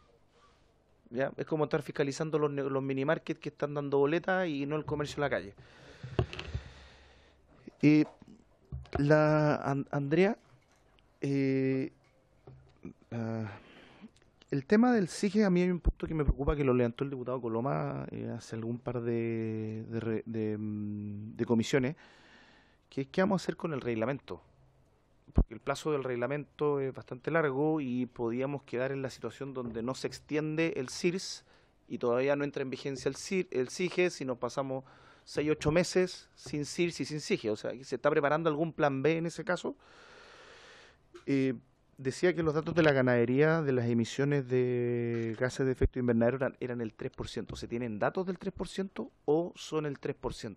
¿Ya? Es como estar fiscalizando los minimarkets que están dando boletas y no el comercio en la calle. Andrea, el tema del SIGE, a mí hay un punto que me preocupa, que lo levantó el diputado Coloma hace algún par de comisiones, que es qué vamos a hacer con el reglamento. Porque el plazo del reglamento es bastante largo y podíamos quedar en la situación donde no se extiende el CIRS y todavía no entra en vigencia el SIGE, si nos pasamos 6 8 meses sin CIRS y sin SIGE. O sea, ¿se está preparando algún plan B en ese caso? Decía que los datos de la ganadería de las emisiones de gases de efecto invernadero eran el 3%. ¿Se tienen datos del 3% o son el 3%?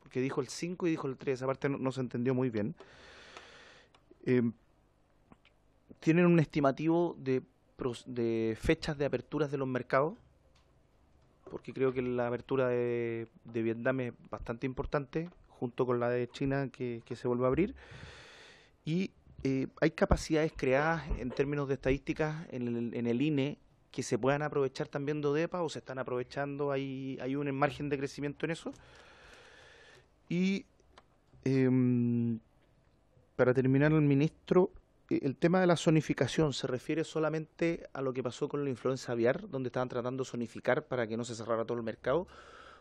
Porque dijo el 5 y dijo el 3, esa parte no se entendió muy bien. ¿Tienen un estimativo de fechas de aperturas de los mercados? Porque creo que la apertura de Vietnam es bastante importante, junto con la de China que se vuelve a abrir. Y ¿hay capacidades creadas en términos de estadísticas en el INE que se puedan aprovechar también de ODEPA o se están aprovechando? ¿Hay un margen de crecimiento en eso? Y para terminar, el ministro, el tema de la zonificación, ¿se refiere solamente a lo que pasó con la influenza aviar, donde estaban tratando de zonificar para que no se cerrara todo el mercado?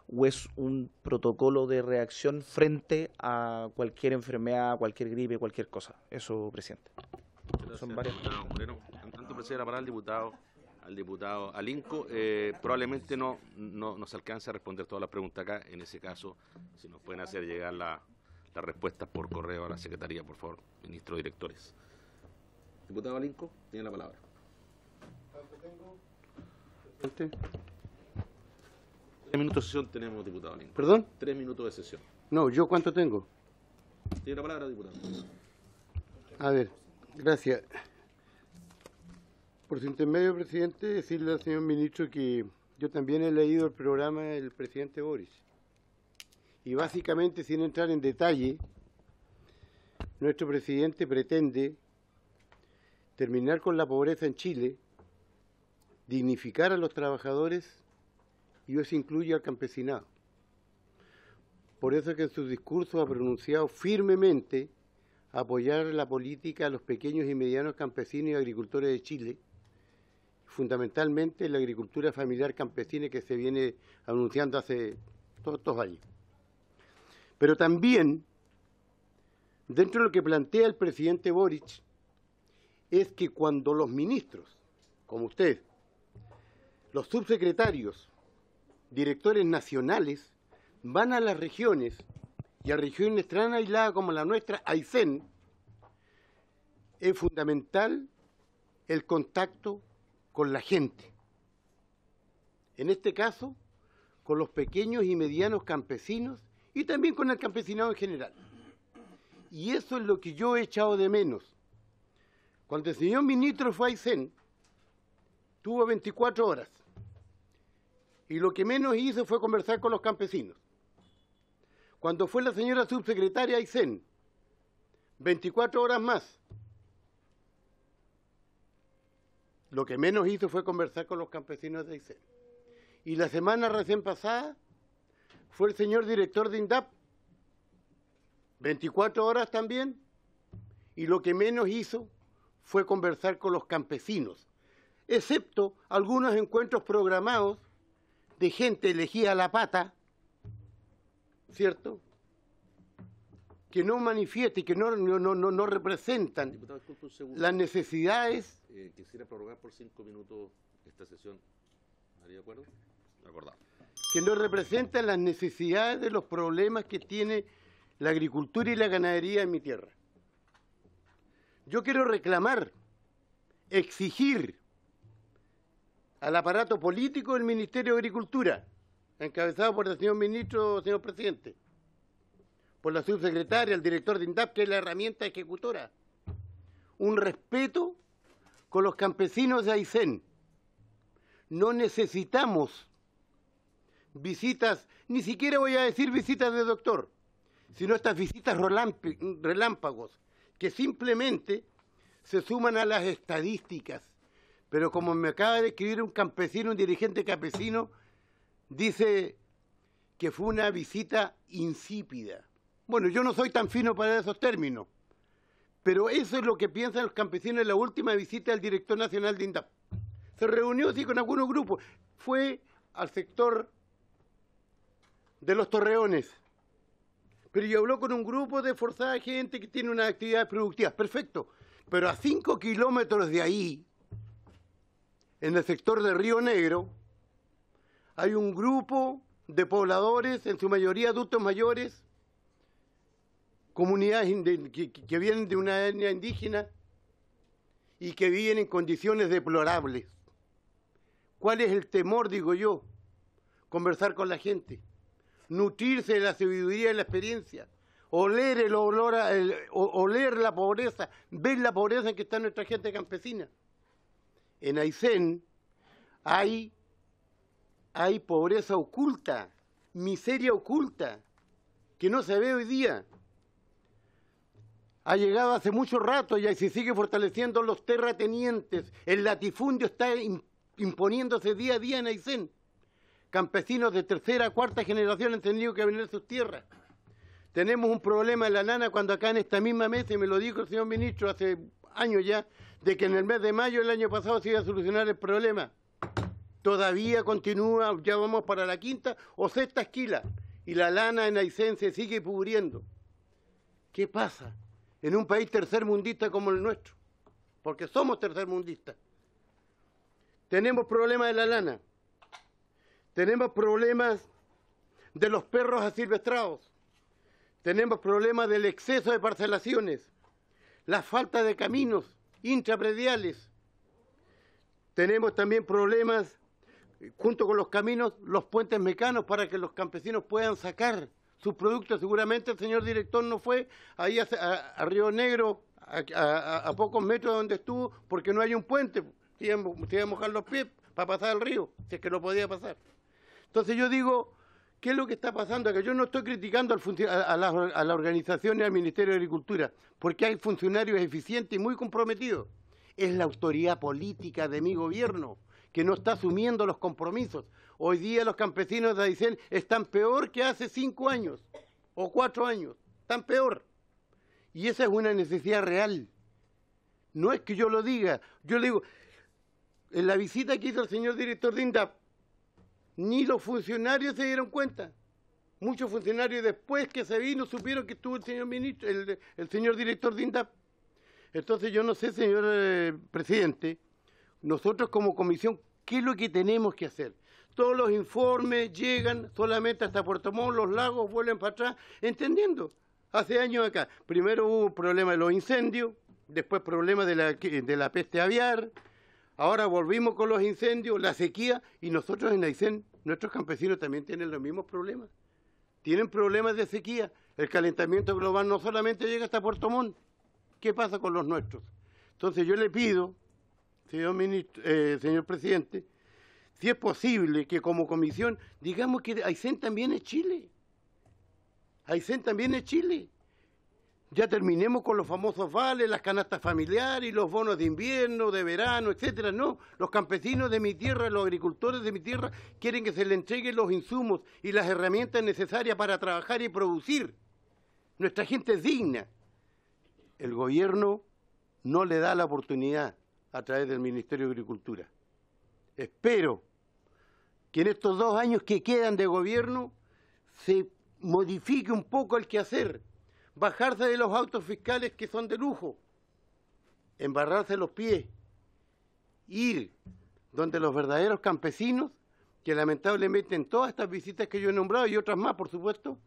¿O es un protocolo de reacción frente a cualquier enfermedad, cualquier gripe, cualquier cosa? Eso, presidente. Gracias, son varias. Moreno. En tanto, presidente, para el diputado Alinco, probablemente no se alcance a responder todas las preguntas acá. En ese caso, si nos pueden hacer llegar las respuestas por correo a la Secretaría, por favor, ministro, directores. Diputado Alinco, tiene la palabra. ¿Este? 3 minutos de sesión tenemos, diputado Alinco. ¿Perdón? 3 minutos de sesión. No, ¿yo cuánto tengo? Tiene la palabra, diputado. A ver, gracias. Por su intermedio, presidente, decirle al señor ministro que yo también he leído el programa del presidente Boric. Y básicamente, sin entrar en detalle, nuestro presidente pretende terminar con la pobreza en Chile, dignificar a los trabajadores y eso incluye al campesinado. Por eso es que en su discurso ha pronunciado firmemente apoyar la política a los pequeños y medianos campesinos y agricultores de Chile, fundamentalmente la agricultura familiar campesina que se viene anunciando hace todos estos años. Pero también, dentro de lo que plantea el presidente Boric, es que cuando los ministros, como usted, los subsecretarios, directores nacionales, van a las regiones, y a regiones tan aisladas como la nuestra, Aysén, es fundamental el contacto con la gente. En este caso, con los pequeños y medianos campesinos, y también con el campesinado en general. Y eso es lo que yo he echado de menos. Cuando el señor ministro fue a Aysén, tuvo 24 horas. Y lo que menos hizo fue conversar con los campesinos. Cuando fue la señora subsecretaria a Aysén, 24 horas más. Lo que menos hizo fue conversar con los campesinos de Aysén. Y la semana recién pasada fue el señor director de INDAP, 24 horas también, y lo que menos hizo fue conversar con los campesinos, excepto algunos encuentros programados de gente elegida a la pata, ¿cierto?, que no manifiesta y que no representan Diputado, disculpe un segundo. las necesidades. Quisiera prorrogar por 5 minutos esta sesión. ¿Estaría de acuerdo? De acuerdo. Que no representan las necesidades de los problemas que tiene la agricultura y la ganadería en mi tierra. Yo quiero reclamar, exigir al aparato político del Ministerio de Agricultura, encabezado por el señor ministro, señor presidente, por la subsecretaria, el director de INDAP, que es la herramienta ejecutora, un respeto con los campesinos de Aysén, No necesitamos visitas, ni siquiera voy a decir visitas de doctor, sino estas visitas relámpagos, que simplemente se suman a las estadísticas. Pero como me acaba de escribir un campesino, un dirigente campesino, dice que fue una visita insípida. Bueno, yo no soy tan fino para esos términos, pero eso es lo que piensan los campesinos en la última visita del director nacional de INDAP. Se reunió así con algunos grupos, fue al sector de los Torreones, pero yo habló con un grupo de forzada gente que tiene unas actividades productivas, perfecto, pero a 5 kilómetros de ahí, en el sector de Río Negro, hay un grupo de pobladores, en su mayoría adultos mayores, comunidades que vienen de una etnia indígena y que viven en condiciones deplorables. ¿Cuál es el temor, digo yo? Conversar con la gente, nutrirse de la sabiduría y la experiencia, oler el olor, oler la pobreza, ver la pobreza en que está nuestra gente campesina. En Aysén hay pobreza oculta, miseria oculta, que no se ve hoy día. Ha llegado hace mucho rato y se sigue fortaleciendo los terratenientes. El latifundio está imponiéndose día a día en Aysén. Campesinos de tercera, cuarta generación han tenido que vender sus tierras. Tenemos un problema en la lana cuando acá en esta misma mesa, y me lo dijo el señor ministro hace años ya, de que en el mes de mayo del año pasado se iba a solucionar el problema. Todavía continúa, ya vamos para la quinta o sexta esquila, y la lana en Aysén se sigue pudriendo. ¿Qué pasa en un país tercermundista como el nuestro? Porque somos tercermundistas. Tenemos problemas de la lana, tenemos problemas de los perros asilvestrados, tenemos problemas del exceso de parcelaciones, la falta de caminos intraprediales, tenemos también problemas, junto con los caminos, los puentes mecanos para que los campesinos puedan sacar sus productos. Seguramente el señor director no fue ahí a Río Negro, a pocos metros de donde estuvo, porque no hay un puente. Se iba a mojar los pies para pasar el río, si es que no podía pasar. Entonces yo digo, ¿qué es lo que está pasando acá? Yo no estoy criticando a la organización y al Ministerio de Agricultura, porque hay funcionarios eficientes y muy comprometidos. Es la autoridad política de mi gobierno que no está asumiendo los compromisos. Hoy día los campesinos de Aysén están peor que hace 5 años o 4 años, están peor. Y esa es una necesidad real. No es que yo lo diga, yo le digo, en la visita que hizo el señor director de INDAP, ni los funcionarios se dieron cuenta. Muchos funcionarios después que se vino supieron que estuvo el señor ministro, el señor director de INDAP. Entonces yo no sé, señor presidente, nosotros como comisión, ¿qué es lo que tenemos que hacer? Todos los informes llegan solamente hasta Puerto Montt, los lagos vuelven para atrás, entendiendo. Hace años acá, primero hubo un problema de los incendios, después problemas de la peste aviar, ahora volvimos con los incendios, la sequía, y nosotros en Aysén, nuestros campesinos también tienen los mismos problemas. Tienen problemas de sequía. El calentamiento global no solamente llega hasta Puerto Montt. ¿Qué pasa con los nuestros? Entonces yo le pido, señor presidente, si es posible que como comisión digamos que Aysén también es Chile. Aysén también es Chile. Ya terminemos con los famosos vales, las canastas familiares y los bonos de invierno, de verano, etcétera. No, los campesinos de mi tierra, los agricultores de mi tierra quieren que se les entreguen los insumos y las herramientas necesarias para trabajar y producir. Nuestra gente es digna. El gobierno no le da la oportunidad a través del Ministerio de Agricultura. Espero que en estos 2 años que quedan de gobierno se modifique un poco el quehacer, bajarse de los autos fiscales que son de lujo, embarrarse los pies, ir donde los verdaderos campesinos, que lamentablemente en todas estas visitas que yo he nombrado y otras más, por supuesto,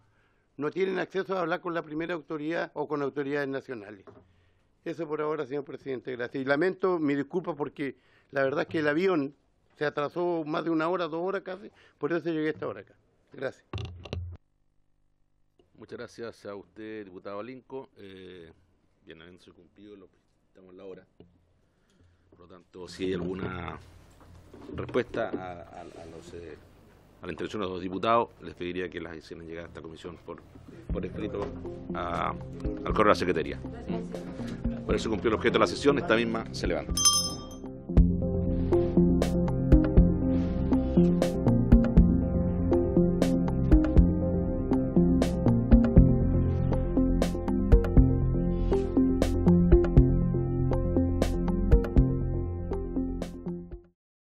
no tienen acceso a hablar con la primera autoridad o con autoridades nacionales. Eso por ahora, señor presidente, gracias. Y lamento, mi disculpa, porque la verdad es que el avión se atrasó más de 1 hora, 2 horas casi, por eso llegué a esta hora acá. Gracias. Muchas gracias a usted, diputado Alinco. Bien, habiéndose cumplido, estamos en la hora. Por lo tanto, si hay alguna respuesta a la intervención de los diputados, les pediría que las hicieran llegar a esta comisión por escrito al correo de la Secretaría. Por eso cumplió el objeto de la sesión, esta misma se levanta.